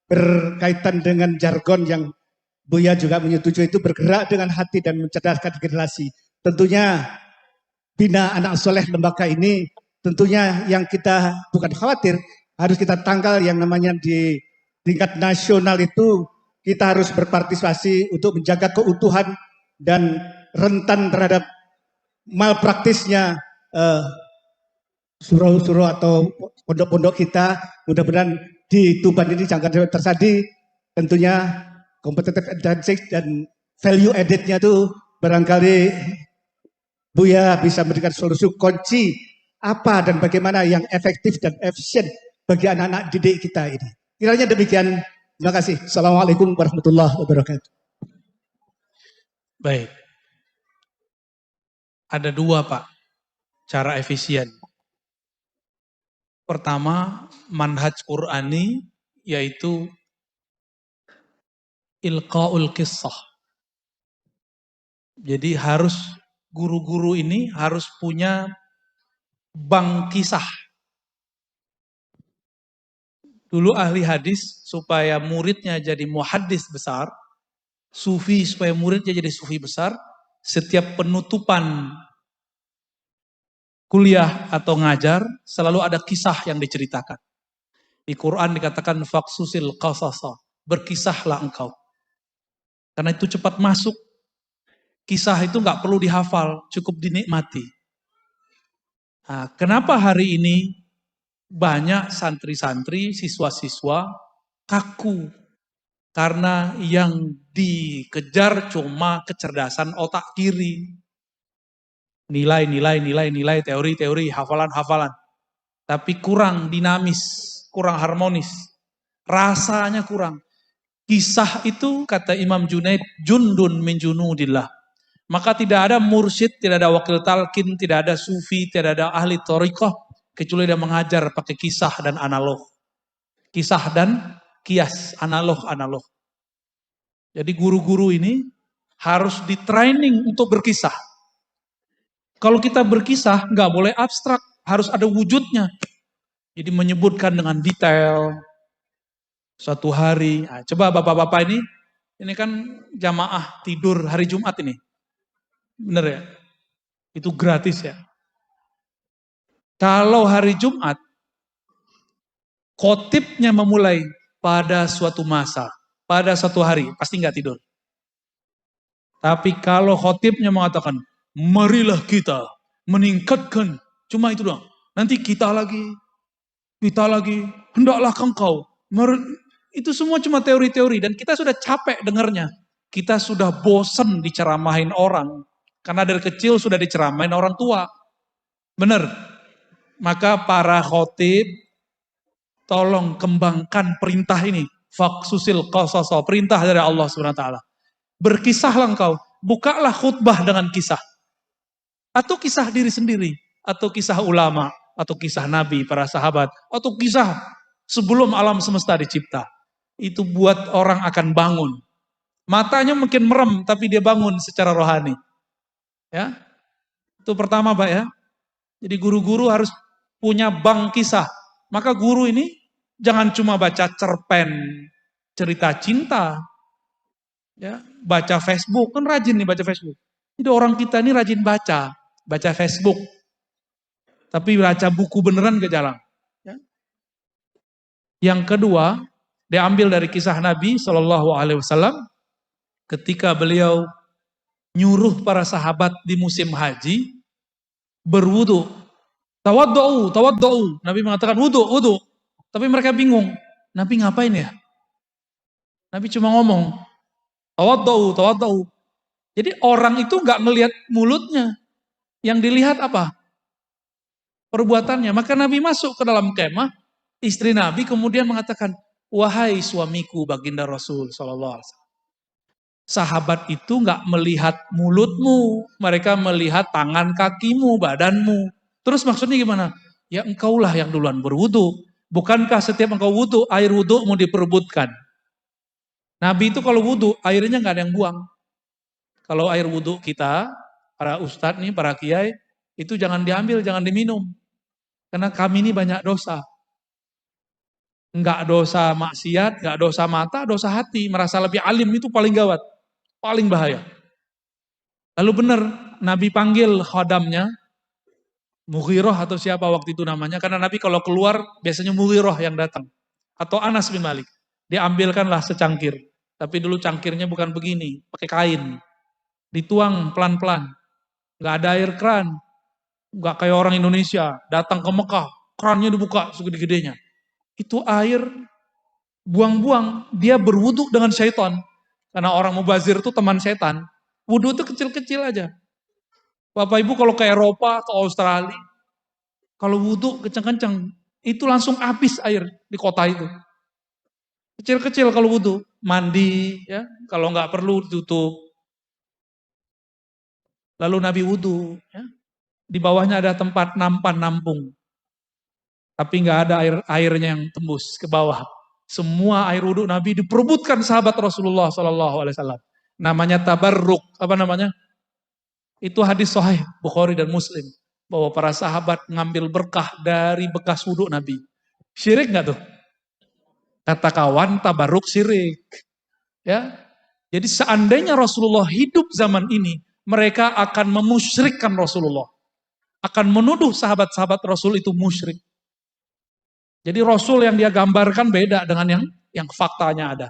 berkaitan dengan jargon yang Buya juga menyetujui, itu bergerak dengan hati dan mencerdaskan generasi. Tentunya bina anak soleh lembaga ini, tentunya yang kita bukan khawatir, harus kita tangkal yang namanya di tingkat nasional itu, kita harus berpartisipasi untuk menjaga keutuhan dan rentan terhadap malpraktisnya surau-surau atau pondok-pondok kita. Mudah-mudahan di Tuban ini jangan terjadi, tentunya competitive advantage dan value added-nya itu barangkali Buya bisa memberikan solusi kunci apa dan bagaimana yang efektif dan efisien bagi anak-anak didik kita ini. Kiranya demikian. Terima kasih. Assalamualaikum warahmatullahi wabarakatuh. Baik. Ada dua, Pak, cara efisien. Pertama, manhaj Qur'ani, yaitu ilqaul qissah. Jadi harus guru-guru ini harus punya bank kisah. Dulu ahli hadis supaya muridnya jadi muhaddis besar, sufi supaya muridnya jadi sufi besar, setiap penutupan kuliah atau ngajar selalu ada kisah yang diceritakan. Di Quran dikatakan faqsusil qasasa, berkisahlah engkau. Karena itu cepat masuk. Kisah itu nggak perlu dihafal, cukup dinikmati. Nah, kenapa hari ini banyak santri-santri, siswa-siswa kaku? Karena yang dikejar cuma kecerdasan otak kiri. Nilai, teori, hafalan. Tapi kurang dinamis, kurang harmonis. Rasanya kurang. Kisah itu, kata Imam Junaid, jundun min junudillah. Maka tidak ada mursyid, tidak ada wakil talqin, tidak ada sufi, tidak ada ahli thariqah, kecuali dia mengajar pakai kisah dan analog. Kisah dan kias, analog. Jadi guru-guru ini harus di-training untuk berkisah. Kalau kita berkisah, nggak boleh abstrak, harus ada wujudnya. Jadi menyebutkan dengan detail, suatu hari. Nah, coba bapak-bapak ini kan jamaah tidur hari Jumat ini. Bener ya? Itu gratis ya. Kalau hari Jumat, khotibnya memulai pada suatu masa, pada suatu hari, pasti nggak tidur. Tapi kalau khotibnya mengatakan, marilah kita meningkatkan, cuma itu doang. Nanti kita lagi, hendaklah engkau. Itu semua cuma teori-teori dan kita sudah capek dengarnya. Kita sudah bosan diceramahin orang. Karena dari kecil sudah diceramahin orang tua. Benar. Maka para khotib, tolong kembangkan perintah ini. Faksusil qasaso, perintah dari Allah SWT. Berkisahlah engkau, bukalah khutbah dengan kisah. Atau kisah diri sendiri, atau kisah ulama, atau kisah nabi, para sahabat, atau kisah sebelum alam semesta dicipta. Itu buat orang akan bangun. Matanya mungkin merem, tapi dia bangun secara rohani. Ya, itu pertama Pak ya. Jadi guru-guru harus punya bank kisah. Maka guru ini jangan cuma baca cerpen, cerita cinta, ya, baca Facebook, kan rajin nih baca Facebook. Jadi orang kita ini rajin baca Facebook. Tapi baca buku beneran gak jalan. Ya. Yang kedua, diambil dari kisah Nabi SAW ketika beliau nyuruh para sahabat di musim haji berwudu. Tawaddu'u. Nabi mengatakan wudu. Tapi mereka bingung. Nabi ngapain ya? Nabi cuma ngomong, tawaddu'u. Jadi orang itu nggak ngelihat mulutnya. Yang dilihat apa? Perbuatannya. Maka Nabi masuk ke dalam kemah, istri Nabi kemudian mengatakan, wahai suamiku baginda Rasul SAW. Sahabat itu nggak melihat mulutmu, mereka melihat tangan kakimu, badanmu. Terus maksudnya gimana? Ya engkaulah yang duluan berwudu. Bukankah setiap engkau wudu, air wudu mau diperebutkan? Nabi itu kalau wudu, airnya nggak ada yang buang. Kalau air wudu kita, para ustadz nih, para kiai, itu jangan diambil, jangan diminum. Karena kami ini banyak dosa. Enggak dosa maksiat, enggak dosa mata, dosa hati. Merasa lebih alim itu paling gawat. Paling bahaya. Lalu benar, Nabi panggil khodamnya, Mughirah atau siapa waktu itu namanya. Karena Nabi kalau keluar, biasanya Mughirah yang datang. Atau Anas bin Malik. Diambilkanlah secangkir. Tapi dulu cangkirnya bukan begini, pakai kain. Dituang pelan-pelan. Enggak ada air keran. Enggak kayak orang Indonesia, datang ke Mekah, kerannya dibuka segede-gedenya. Itu air buang-buang, dia berwudu dengan syaitan. Karena orang mubazir itu teman setan. Wudu itu kecil-kecil aja. Bapak Ibu kalau ke Eropa, ke Australia, kalau wudu kencang-kencang, itu langsung habis air di kota itu. Kecil-kecil kalau wudu, mandi, ya, kalau nggak perlu tutup. Lalu Nabi wudu, ya. Di bawahnya ada tempat nampan nampung. Tapi nggak ada airnya yang tembus ke bawah. Semua air wudhu Nabi diperebutkan sahabat Rasulullah SAW. Namanya tabarruk. Apa namanya? Itu hadis sahih Bukhari dan Muslim. Bahwa para sahabat ngambil berkah dari bekas wudhu Nabi. Syirik nggak tuh? Kata kawan, tabarruk syirik. Ya. Jadi seandainya Rasulullah hidup zaman ini, mereka akan memusyrikkan Rasulullah. Akan menuduh sahabat-sahabat Rasul itu musyrik. Jadi Rasul yang dia gambarkan beda dengan yang faktanya ada.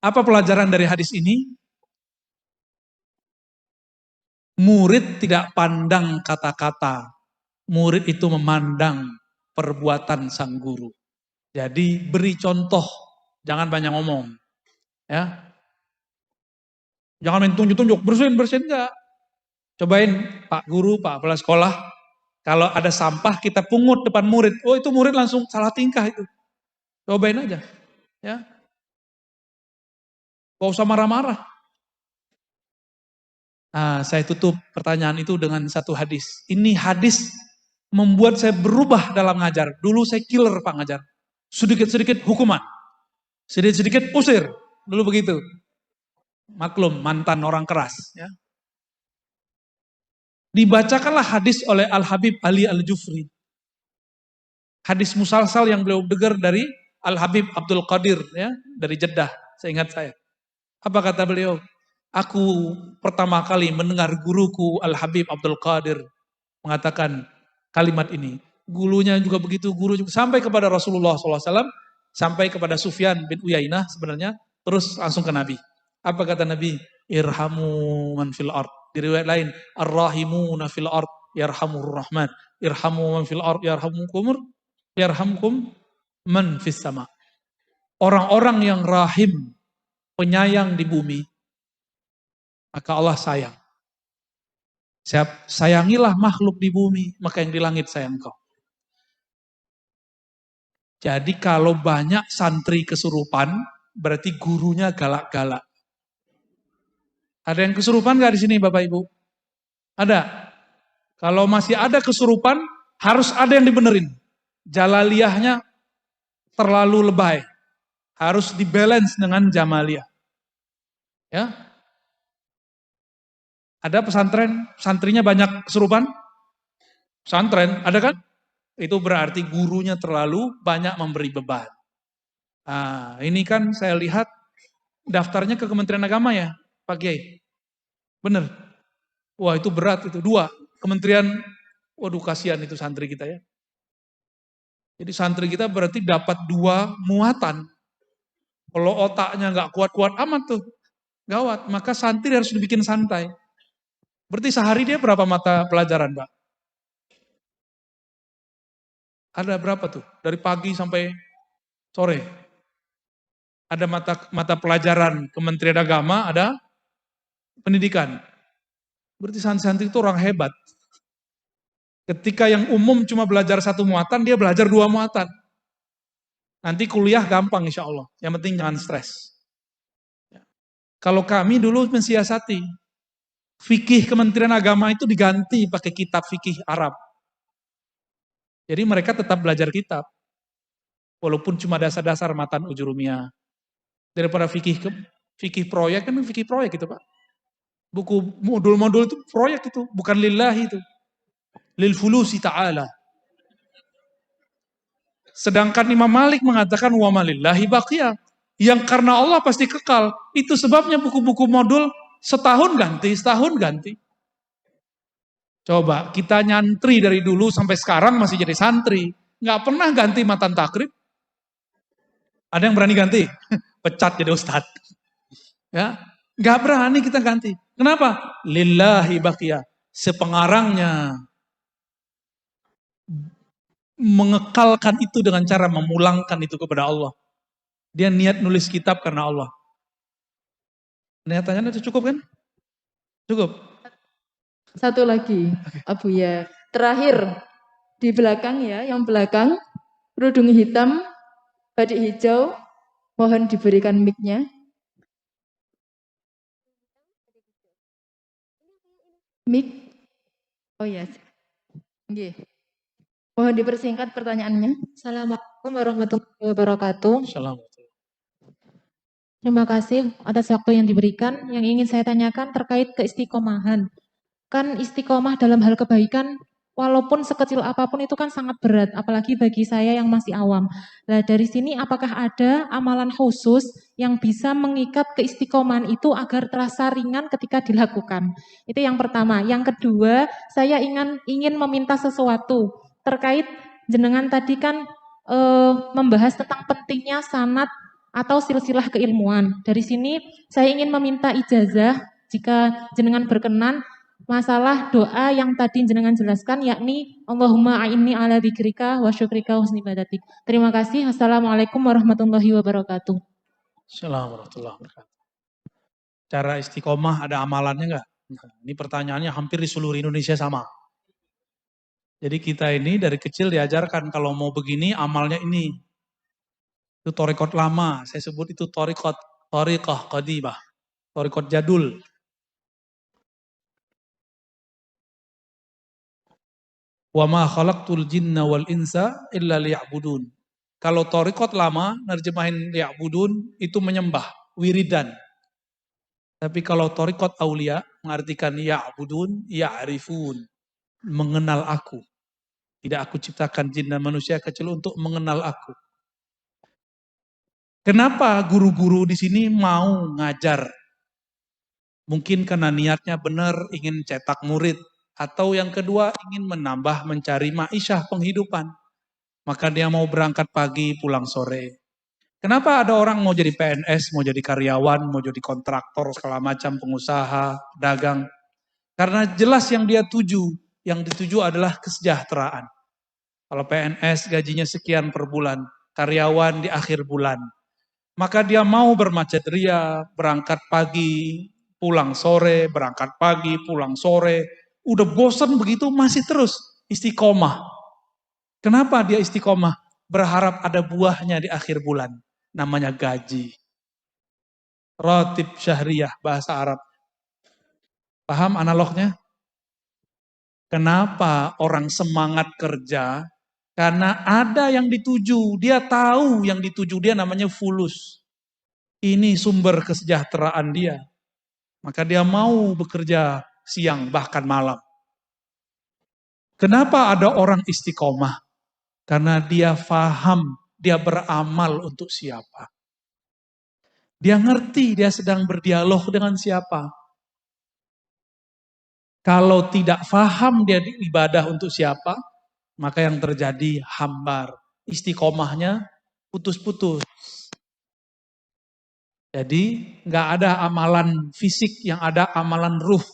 Apa pelajaran dari hadis ini? Murid tidak pandang kata-kata. Murid itu memandang perbuatan sang guru. Jadi beri contoh, jangan banyak ngomong. Ya. Jangan main tunjuk-tunjuk, bersihin enggak. Cobain Pak Guru, Pak Kepala Sekolah, kalau ada sampah kita pungut depan murid. Oh itu murid langsung salah tingkah itu. Cobain aja. Ya. Gak usah marah-marah. Nah, saya tutup pertanyaan itu dengan satu hadis. Ini hadis membuat saya berubah dalam ngajar. Dulu saya killer Pak ngajar. Sedikit-sedikit hukuman. Sedikit-sedikit usir. Dulu begitu. Maklum, mantan orang keras. Ya. Dibacakanlah hadis oleh Al-Habib Ali Al-Jufri. Hadis musalsal yang beliau dengar dari Al-Habib Abdul Qadir, ya, dari Jeddah, seingat saya. Apa kata beliau? Aku pertama kali mendengar guruku Al-Habib Abdul Qadir mengatakan kalimat ini. Gurunya juga begitu, guru juga sampai kepada Rasulullah SAW, sampai kepada Sufyan bin Uyainah sebenarnya, terus langsung ke Nabi. Apa kata Nabi? Irhamu man fil ard. Di riwayat lain, ar-rahimuna fil ard yarhamur rahman. Irhamu man fil ard yarhamkum man fis sama. Orang-orang yang rahim, penyayang di bumi, maka Allah sayang. Sayangilah makhluk di bumi, maka yang di langit sayang kau. Jadi kalau banyak santri kesurupan, berarti gurunya galak-galak. Ada yang kesurupan gak di sini Bapak Ibu? Ada. Kalau masih ada kesurupan, harus ada yang dibenerin. Jalaliyahnya terlalu lebay. Harus dibalance dengan jamaliyah. Ya. Ada pesantren, santrinya banyak kesurupan? Pesantren, ada kan? Itu berarti gurunya terlalu banyak memberi beban. Nah, ini kan saya lihat daftarnya ke Kementerian Agama ya, Pak Kiai. Bener. Wah itu berat itu. 2, Kementerian, waduh kasihan itu santri kita ya. Jadi santri kita berarti dapat 2 muatan. Kalau otaknya nggak kuat-kuat amat tuh, gawat. Maka santri harus dibikin santai. Berarti sehari dia berapa mata pelajaran, Pak? Ada berapa tuh? Dari pagi sampai sore. Ada mata pelajaran Kementerian Agama, ada pendidikan. Berarti santri itu orang hebat. Ketika yang umum cuma belajar 1 muatan, dia belajar 2 muatan. Nanti kuliah gampang insya Allah. Yang penting jangan stres. Kalau kami dulu mensiasati, fikih Kementerian Agama itu diganti pakai kitab fikih Arab. Jadi mereka tetap belajar kitab. Walaupun cuma dasar-dasar matan ujurumiyah. Daripada fikih proyek, kan fikih proyek itu Pak. Buku modul-modul itu proyek itu, bukan lillahi itu. Lil fulusi ta'ala. Sedangkan Imam Malik mengatakan wa malillahi baqiyah. Yang karena Allah pasti kekal. Itu sebabnya buku-buku modul setahun ganti. Coba kita nyantri dari dulu sampai sekarang masih jadi santri. Nggak pernah ganti matan takrib. Ada yang berani ganti? Pecat jadi ustadz. Ya, nggak berani kita ganti. Kenapa? Lillahi baqiyah. Sepengarangnya mengekalkan itu dengan cara memulangkan itu kepada Allah. Dia niat nulis kitab karena Allah. Niatannya itu cukup kan? Cukup. Satu lagi, Abu ya. Terakhir, di belakang ya, yang belakang, kerudung hitam, batik hijau, mohon diberikan mic-nya. Mic. Oh ya. Yes. Mohon dipersingkat pertanyaannya. Assalamualaikum warahmatullahi wabarakatuh. Assalamualaikum. Terima kasih atas waktu yang diberikan. Yang ingin saya tanyakan terkait keistiqomahan. Kan istiqomah dalam hal kebaikan, walaupun sekecil apapun itu kan sangat berat, apalagi bagi saya yang masih awam. Nah dari sini apakah ada amalan khusus yang bisa mengikat keistiqomahan itu agar terasa ringan ketika dilakukan? Itu yang pertama. Yang kedua, saya ingin meminta sesuatu terkait jenengan tadi kan membahas tentang pentingnya sanad atau silsilah keilmuan. Dari sini saya ingin meminta ijazah jika jenengan berkenan masalah doa yang tadi jenengan jelaskan, yakni Allahumma a'inni ala dzikrika wa syukrika wa husni ibadatik. Terima kasih. Assalamualaikum warahmatullahi wabarakatuh. Assalamualaikum warahmatullahi wabarakatuh. Cara istiqomah ada amalannya enggak? Ini pertanyaannya hampir di seluruh Indonesia sama. Jadi kita ini dari kecil diajarkan kalau mau begini amalnya ini. Itu thariqat lama, saya sebut itu thariqah qadimah, thariqat jadul. Wa ma khalaqtul jinna wal insa illa liya'budun. Kalau thariqat lama, nerjemahin liya'budun itu menyembah, wiridan. Tapi kalau thariqat aulia mengartikan ya'budun, ya'rifun, mengenal aku. Tidak aku ciptakan jin dan manusia kecuali untuk mengenal aku. Kenapa guru-guru di sini mau ngajar? Mungkin karena niatnya benar ingin cetak murid. Atau yang kedua ingin menambah mencari ma'isyah penghidupan. Maka dia mau berangkat pagi pulang sore. Kenapa ada orang mau jadi PNS, mau jadi karyawan, mau jadi kontraktor, segala macam, pengusaha, dagang? Karena jelas yang dia tuju, yang dituju adalah kesejahteraan. Kalau PNS gajinya sekian per bulan, karyawan di akhir bulan. Maka dia mau bermacet ria, berangkat pagi, pulang sore, berangkat pagi, pulang sore. Udah bosan begitu masih terus istiqomah. Kenapa dia istiqomah? Berharap ada buahnya di akhir bulan. Namanya gaji. Ratib syahriyah bahasa Arab. Paham analognya? Kenapa orang semangat kerja? Karena ada yang dituju. Dia tahu yang dituju dia namanya fulus. Ini sumber kesejahteraan dia. Maka dia mau bekerja siang bahkan malam. Kenapa ada orang istiqomah? Karena dia faham, dia beramal untuk siapa. Dia ngerti dia sedang berdialog dengan siapa. Kalau tidak faham dia ibadah untuk siapa, maka yang terjadi hambar. Istiqomahnya putus-putus. Jadi nggak ada amalan fisik, yang ada amalan ruh.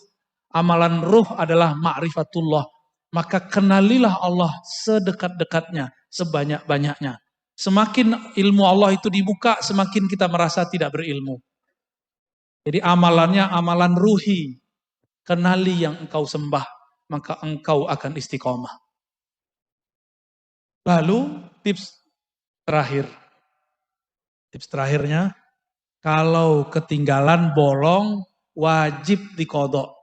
Amalan ruh adalah ma'rifatullah. Maka kenalilah Allah sedekat-dekatnya, sebanyak-banyaknya. Semakin ilmu Allah itu dibuka, semakin kita merasa tidak berilmu. Jadi amalannya amalan ruhi. Kenali yang engkau sembah, maka engkau akan istiqomah. Lalu tips terakhir. Tips terakhirnya, kalau ketinggalan bolong, wajib dikodok.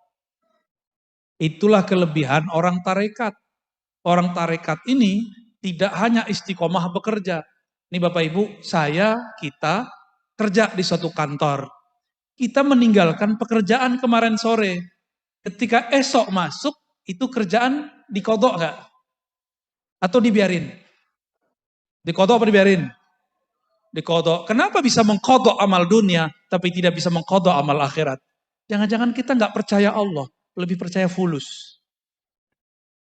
Itulah kelebihan orang tarekat. Orang tarekat ini tidak hanya istiqomah bekerja. Ini Bapak Ibu, kita kerja di suatu kantor. Kita meninggalkan pekerjaan kemarin sore. Ketika esok masuk, itu kerjaan dikodok nggak? Atau dibiarin? Dikodok apa dibiarin? Dikodok. Kenapa bisa mengkodok amal dunia, tapi tidak bisa mengkodok amal akhirat? Jangan-jangan kita nggak percaya Allah, lebih percaya fulus.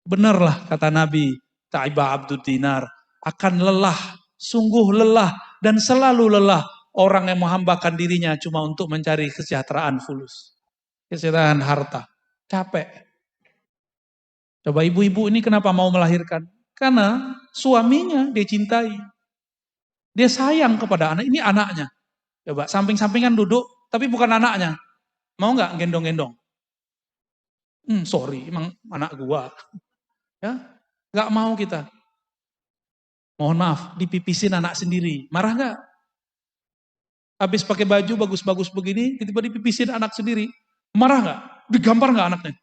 Benarlah kata Nabi, Ta'iba Abdud Dinar, akan lelah, sungguh lelah, dan selalu lelah orang yang menghambakan dirinya cuma untuk mencari kesejahteraan fulus. Kesejahteraan harta. Capek. Coba ibu-ibu ini kenapa mau melahirkan? Karena suaminya dia cintai. Dia sayang kepada anak, ini anaknya. Coba samping-sampingan duduk, tapi bukan anaknya. Mau nggak gendong-gendong? Sorry, emang anak gua. Ya, nggak mau kita. Mohon maaf, dipipisin anak sendiri. Marah nggak? Habis pakai baju bagus-bagus begini, tiba-tiba dipipisin anak sendiri. Marah nggak? Digampar nggak anaknya?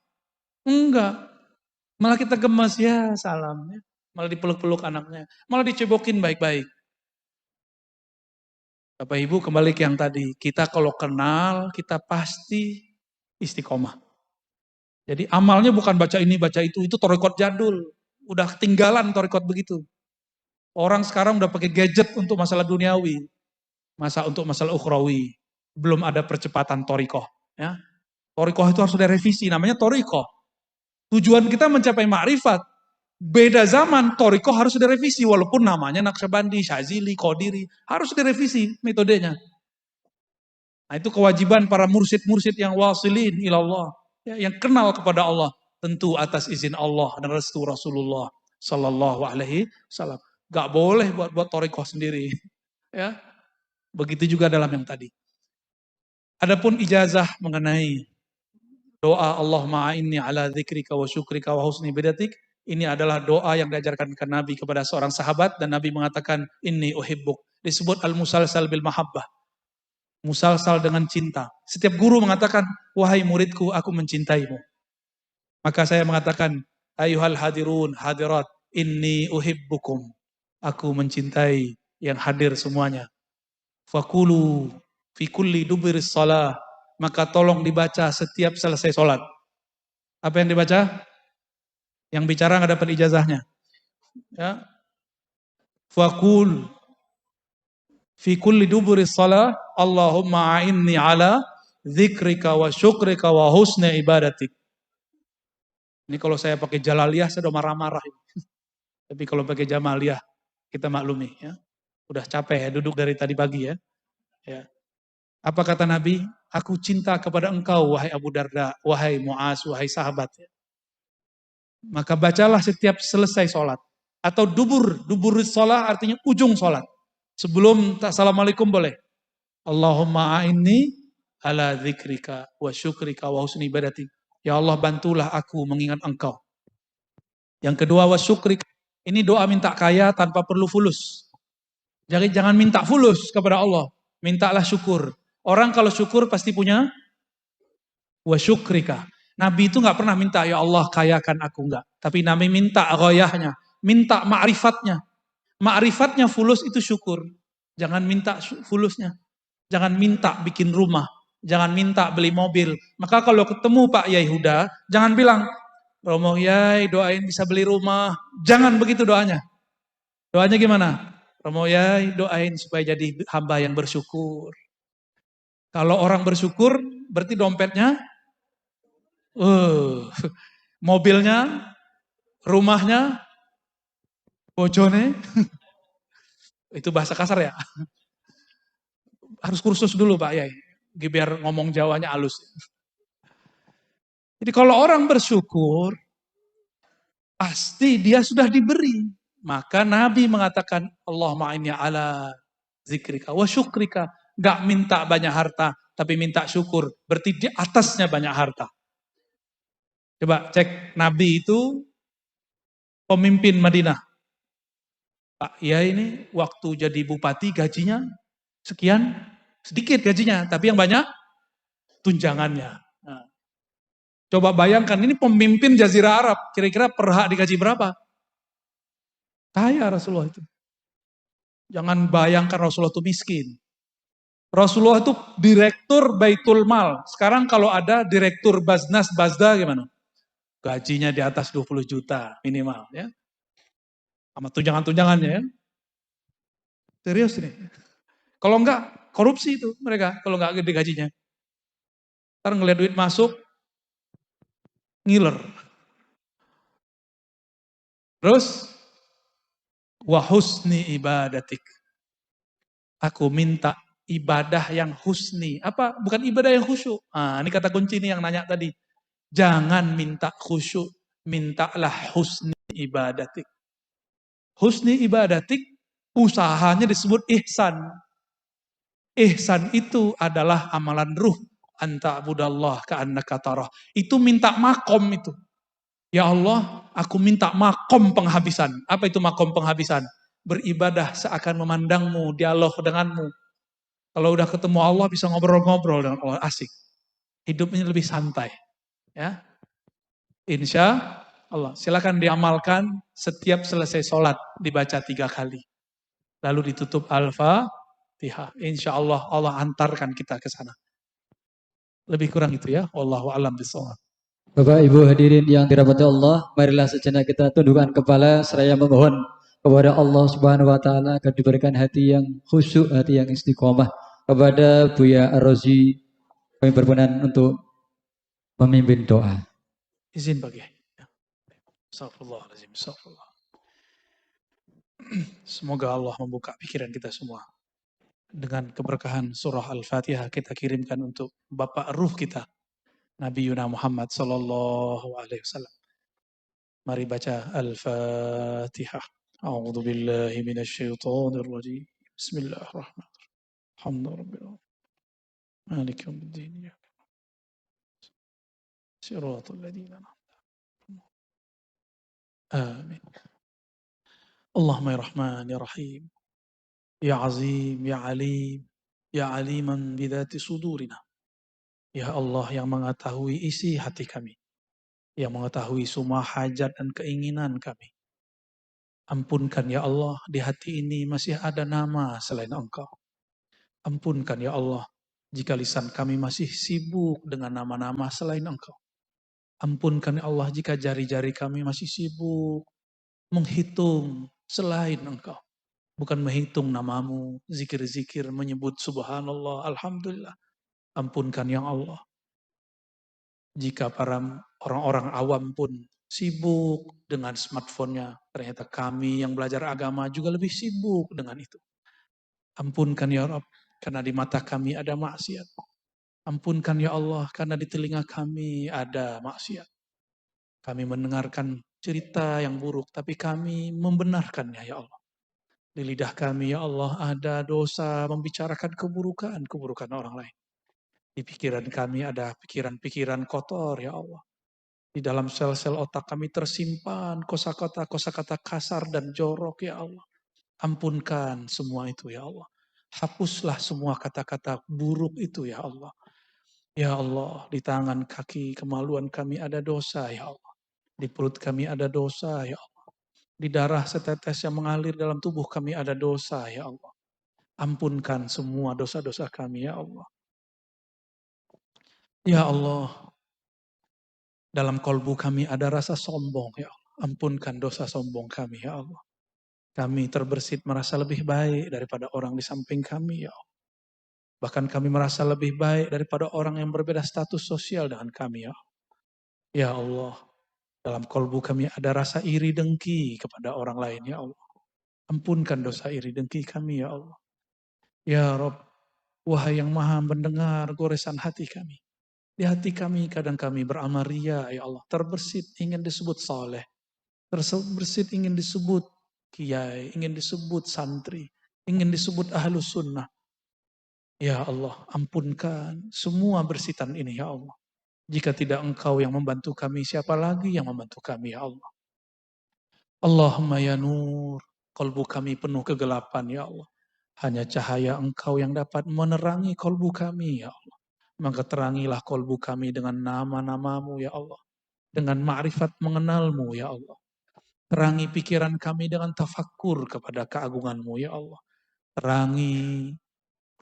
Enggak. Malah kita gemes, ya salam. Malah dipeluk-peluk anaknya. Malah dicebokin baik-baik. Bapak Ibu kembali ke yang tadi. Kita kalau kenal, kita pasti istiqomah. Jadi amalnya bukan baca ini, baca itu torikot jadul. Udah ketinggalan torikot begitu. Orang sekarang udah pakai gadget untuk masalah duniawi. Untuk masalah ukhrawi. Belum ada percepatan torikoh. Ya. Torikoh itu harus ada revisi, namanya torikoh. Tujuan kita mencapai ma'rifat. Beda zaman, torikoh harus direvisi. Walaupun namanya Naqsyabandi, Syazili, Qadiri. Harus direvisi metodenya. Nah itu kewajiban para mursyid-mursyid yang wasilin ilallah. Ya, yang kenal kepada Allah. Tentu atas izin Allah dan restu Rasulullah Sallallahu Alaihi Wasallam. Gak boleh buat torikoh sendiri. Ya, begitu juga dalam yang tadi. Adapun ijazah mengenai doa Allahumma a'inni ala dzikrika wa syukrika wa husni ibadatik. Ini adalah doa yang diajarkan ke Nabi kepada seorang sahabat. Dan Nabi mengatakan, inni uhibbuk. Disebut al-musalsal bil mahabbah. Musalsal dengan cinta. Setiap guru mengatakan, wahai muridku, aku mencintaimu. Maka saya mengatakan, ayuhal hadirun hadirat, inni uhibbukum. Aku mencintai yang hadir semuanya. Fakulu fi kulli dubiris salah. Maka tolong dibaca setiap selesai sholat. Apa yang dibaca? Yang bicara nggak dapat ijazahnya. Ya. Fakul fi kulli duburis salah, Allahumma a'inni ala dzikrika wa syukrika wa husni ibadatik. Ini kalau saya pakai jalaliyah saya udah marah-marah. Tapi kalau pakai jamaliyah kita maklumi ya. Udah capek ya duduk dari tadi pagi ya. Ya. Apa kata Nabi? Aku cinta kepada engkau wahai Abu Darda, wahai Muaz, wahai sahabat. Maka bacalah setiap selesai sholat. Atau dubur sholat artinya ujung sholat. Sebelum assalamualaikum boleh. Allahumma a'inni ala dzikrika wa syukrika wa husni ibadati. Ya Allah bantulah aku mengingat engkau. Yang kedua wa syukrika. Ini doa minta kaya tanpa perlu fulus. Jadi jangan minta fulus kepada Allah. Mintalah syukur. Orang kalau syukur pasti punya wa syukrika. Nabi itu nggak pernah minta, ya Allah kayakan aku, enggak. Tapi Nabi minta ghayahnya, minta ma'rifatnya. Ma'rifatnya fulus itu syukur. Jangan minta fulusnya. Jangan minta bikin rumah. Jangan minta beli mobil. Maka kalau ketemu Pak Yai Huda, jangan bilang, Romo Yai doain bisa beli rumah. Jangan begitu doanya. Doanya gimana? Romo Yai doain supaya jadi hamba yang bersyukur. Kalau orang bersyukur, berarti dompetnya mobilnya, rumahnya, bojone, itu bahasa kasar ya. Harus kursus dulu Pak Yai, biar ngomong Jawanya halus. Jadi kalau orang bersyukur, pasti dia sudah diberi. Maka Nabi mengatakan, Allahumma inni ala zikrika wa syukrika. Gak minta banyak harta, tapi minta syukur. Berarti di atasnya banyak harta. Coba cek Nabi itu pemimpin Madinah. Pak Yai ini waktu jadi bupati gajinya sekian, sedikit gajinya, tapi yang banyak tunjangannya. Nah, coba bayangkan ini pemimpin Jazirah Arab, kira-kira per hak digaji berapa? Kaya Rasulullah itu. Jangan bayangkan Rasulullah itu miskin. Rasulullah itu direktur Baitul Mal. Sekarang kalau ada direktur Baznas, Bazda gimana? Gajinya di atas 20 juta minimal ya. Sama tunjangan-tunjangannya ya. Serius ini. Kalau enggak, korupsi itu mereka. Kalau enggak gede gajinya. Ntar ngeliat duit masuk, ngiler. Terus, wahusni ibadatik. Aku minta ibadah yang husni. Apa? Bukan ibadah yang khusyuk. Nah, ini kata kunci nih yang nanya tadi. Jangan minta khusyuk, mintalah husni ibadatik. Husni ibadatik, usahanya disebut ihsan. Ihsan itu adalah amalan ruh. Anta abudallah ka'annaka tarah. Itu minta makom itu. Ya Allah, aku minta makom penghabisan. Apa itu makom penghabisan? Beribadah seakan memandangmu, dialog denganmu. Kalau udah ketemu Allah bisa ngobrol-ngobrol dengan Allah, asik. Hidupnya lebih santai. Ya, insya Allah. Silakan diamalkan setiap selesai sholat dibaca 3 kali. Lalu ditutup Al-Fatihah. Insya Allah Allah antarkan kita ke sana. Lebih kurang itu ya. Wallahu a'lam bishawab. Bapak Ibu hadirin yang dirahmati Allah, marilah sejenak kita tundukkan kepala seraya memohon kepada Allah Subhanahu wa taala agar diberikan hati yang khusyuk, hati yang istiqomah. Kepada Buya Ar-Razi kami berkenan untuk memimpin doa. Izin bagi. Astagfirullahaladzim. Astagfirullah. Semoga Allah membuka pikiran kita semua. Dengan keberkahan surah Al-Fatihah kita kirimkan untuk Bapak Ruh kita. Nabi Yuna Muhammad sallallahu alaihi wasallam. Mari baca Al-Fatihah. A'udzu billahi minasyaitonir rajim. Bismillahirrahmanirrahim. Alhamdulillah. Maliki yaumiddin. Siratal ladzina Amin. Allahumma ya Rahman ya Rahim. Ya Azim ya Alim. Ya Aliman bidati sudurina. Ya Allah yang mengetahui isi hati kami. Yang mengetahui semua hajat dan keinginan kami. Ampunkan ya Allah, di hati ini masih ada nama selain Engkau. Ampunkan ya Allah, jika lisan kami masih sibuk dengan nama-nama selain Engkau. Ampunkan ya Allah, jika jari-jari kami masih sibuk menghitung selain Engkau. Bukan menghitung namamu, zikir-zikir, menyebut subhanallah, alhamdulillah. Ampunkan ya Allah. Jika para orang-orang awam pun sibuk dengan smartphone-nya, ternyata kami yang belajar agama juga lebih sibuk dengan itu. Ampunkan ya Rabb, karena di mata kami ada maksiat. Ampunkan ya Allah, karena di telinga kami ada maksiat. Kami mendengarkan cerita yang buruk, tapi kami membenarkannya ya Allah. Di lidah kami ya Allah ada dosa membicarakan keburukan orang lain. Di pikiran kami ada pikiran-pikiran kotor ya Allah. Di dalam sel-sel otak kami tersimpan kosakata kasar dan jorok ya Allah. Ampunkan semua itu ya Allah. Hapuslah semua kata-kata buruk itu ya Allah. Ya Allah, di tangan kaki kemaluan kami ada dosa ya Allah. Di perut kami ada dosa ya Allah. Di darah setetes yang mengalir dalam tubuh kami ada dosa ya Allah. Ampunkan semua dosa-dosa kami ya Allah. Ya Allah, dalam kolbu kami ada rasa sombong ya Allah. Ampunkan dosa sombong kami ya Allah. Kami terbersit merasa lebih baik daripada orang di samping kami ya Allah. Bahkan kami merasa lebih baik daripada orang yang berbeda status sosial dengan kami ya Allah. Ya Allah, dalam kolbu kami ada rasa iri dengki kepada orang lain ya Allah. Ampunkan dosa iri dengki kami ya Allah. Ya Rabb, wahai yang maha mendengar goresan hati kami. Di hati kami kadang kami beramal ria ya Allah. Terbersit ingin disebut saleh. Terbersit ingin disebut kiai. Ingin disebut santri. Ingin disebut ahlus sunnah. Ya Allah, ampunkan semua bersitan ini ya Allah. Jika tidak Engkau yang membantu kami, siapa lagi yang membantu kami ya Allah. Allahumma ya nur, kalbu kami penuh kegelapan ya Allah. Hanya cahaya Engkau yang dapat menerangi kalbu kami ya Allah. Maka terangilah kalbu kami dengan nama-namamu ya Allah. Dengan ma'rifat mengenalmu ya Allah. Terangi pikiran kami dengan tafakkur kepada keagunganmu ya Allah. Terangi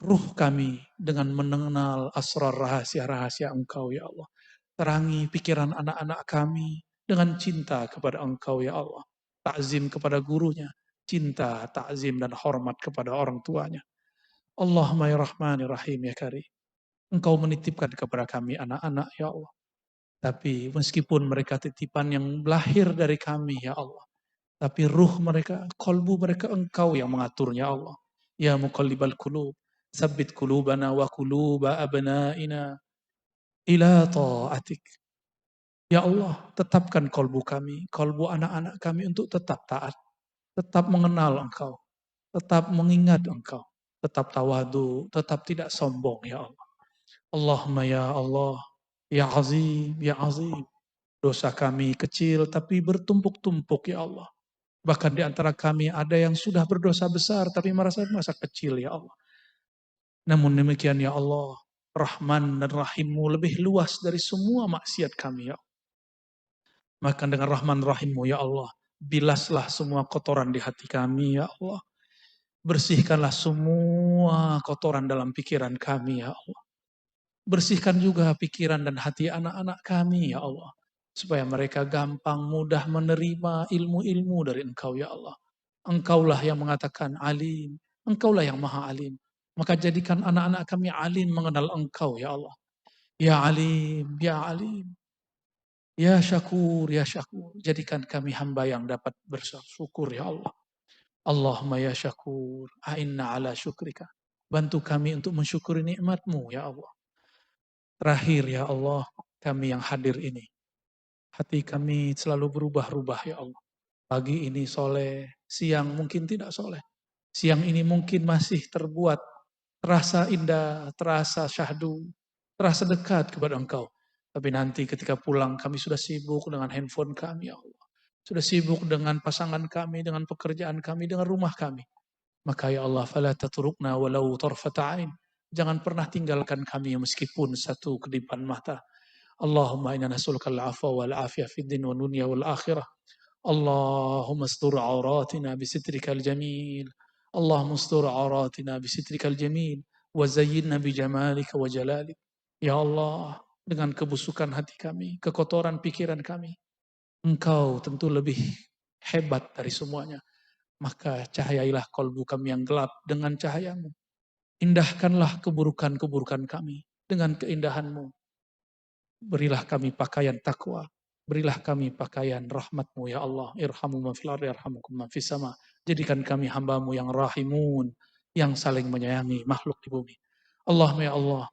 ruh kami dengan mengenal asrar rahasia-rahasia Engkau ya Allah. Terangi pikiran anak-anak kami dengan cinta kepada Engkau ya Allah. Ta'zim kepada gurunya. Cinta, ta'zim dan hormat kepada orang tuanya. Allahumma ya Rahman ya Rahim ya Karim. Engkau menitipkan kepada kami anak-anak ya Allah. Tapi meskipun mereka titipan yang lahir dari kami ya Allah. Tapi ruh mereka, kolbu mereka Engkau yang mengaturnya Allah. Ya muqallibal qulub, sabbit qulubana wa quluba abnaina ila ta'atik. Ya Allah, tetapkan kolbu kami, kolbu anak-anak kami untuk tetap taat. Tetap mengenal Engkau. Tetap mengingat Engkau. Tetap tawadu, tetap tidak sombong ya Allah. Allahumma ya Allah, ya azim, ya azim. Dosa kami kecil tapi bertumpuk-tumpuk ya Allah. Bahkan di antara kami ada yang sudah berdosa besar tapi merasa kecil ya Allah. Namun demikian ya Allah, Rahman dan Rahimmu lebih luas dari semua maksiat kami ya Allah. Maka dengan Rahman Rahimmu ya Allah, bilaslah semua kotoran di hati kami ya Allah. Bersihkanlah semua kotoran dalam pikiran kami ya Allah. Bersihkan juga pikiran dan hati anak-anak kami ya Allah. Supaya mereka gampang mudah menerima ilmu-ilmu dari Engkau ya Allah. Engkaulah yang mengatakan alim. Engkaulah yang maha alim. Maka jadikan anak-anak kami alim mengenal Engkau ya Allah. Ya alim, ya alim. Ya syakur, ya syakur. Jadikan kami hamba yang dapat bersyukur ya Allah. Allahumma ya syakur. A'inna ala syukrika. Bantu kami untuk mensyukuri nikmat-Mu ya Allah. Terakhir ya Allah, kami yang hadir ini. Hati kami selalu berubah-ubah ya Allah. Pagi ini soleh, siang mungkin tidak soleh. Siang ini mungkin masih terbuat, terasa indah, terasa syahdu, terasa dekat kepada Engkau. Tapi nanti ketika pulang kami sudah sibuk dengan handphone kami ya Allah. Sudah sibuk dengan pasangan kami, dengan pekerjaan kami, dengan rumah kami. Maka ya Allah, fala tatrukna walau tarfata ain. Jangan pernah tinggalkan kami meskipun satu kedipan mata. Allahumma inna nas'aluka al-'afwa wal 'afiyah fid din wa dunya wal akhirah. Allahumma astur 'auratina bi sitrikal jamil. Allahumma astur 'auratina bi sitrikal jamil wa zayyinna bi jamalika wa jalalik. Ya Allah, dengan kebusukan hati kami, kekotoran pikiran kami, Engkau tentu lebih hebat dari semuanya. Maka cahayailah kolbu kami yang gelap dengan cahayamu. Indahkanlah keburukan-keburukan kami dengan keindahanmu. Berilah kami pakaian takwa. Berilah kami pakaian rahmatmu ya Allah. Irhamu man fil ardi yarhamukum man fis sama. Jadikan kami hambamu yang rahimun. yang saling menyayangi makhluk di bumi. Allahumma ya Allah,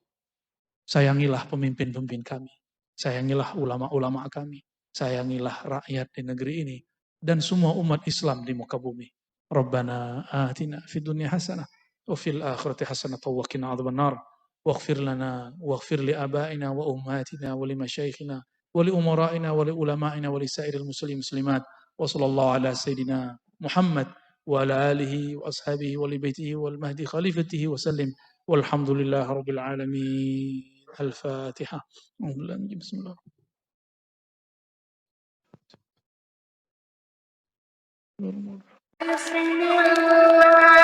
sayangilah pemimpin-pemimpin kami. Sayangilah ulama-ulama kami. Sayangilah rakyat di negeri ini. Dan semua umat Islam di muka bumi. Rabbana atina fid dunya hasanah. Wa fil akhirati hasanah. Wa qina adzabannar. Waghfir lana. Waghfir li abaina wa ummatina. Wa li masyaikhina. Wa li umara'ina. Wa li ulama'ina. Wa li sairil muslimat. Wa sallallahu ala sayyidina Muhammad. Wa ala alihi wa ashabihi. Wa li baitihi. Wal mahdi khalifatihi. Wa sallim. Walhamdulillah Rabbil Alamin. Al-Fatihah. Bismillah. Bismillah.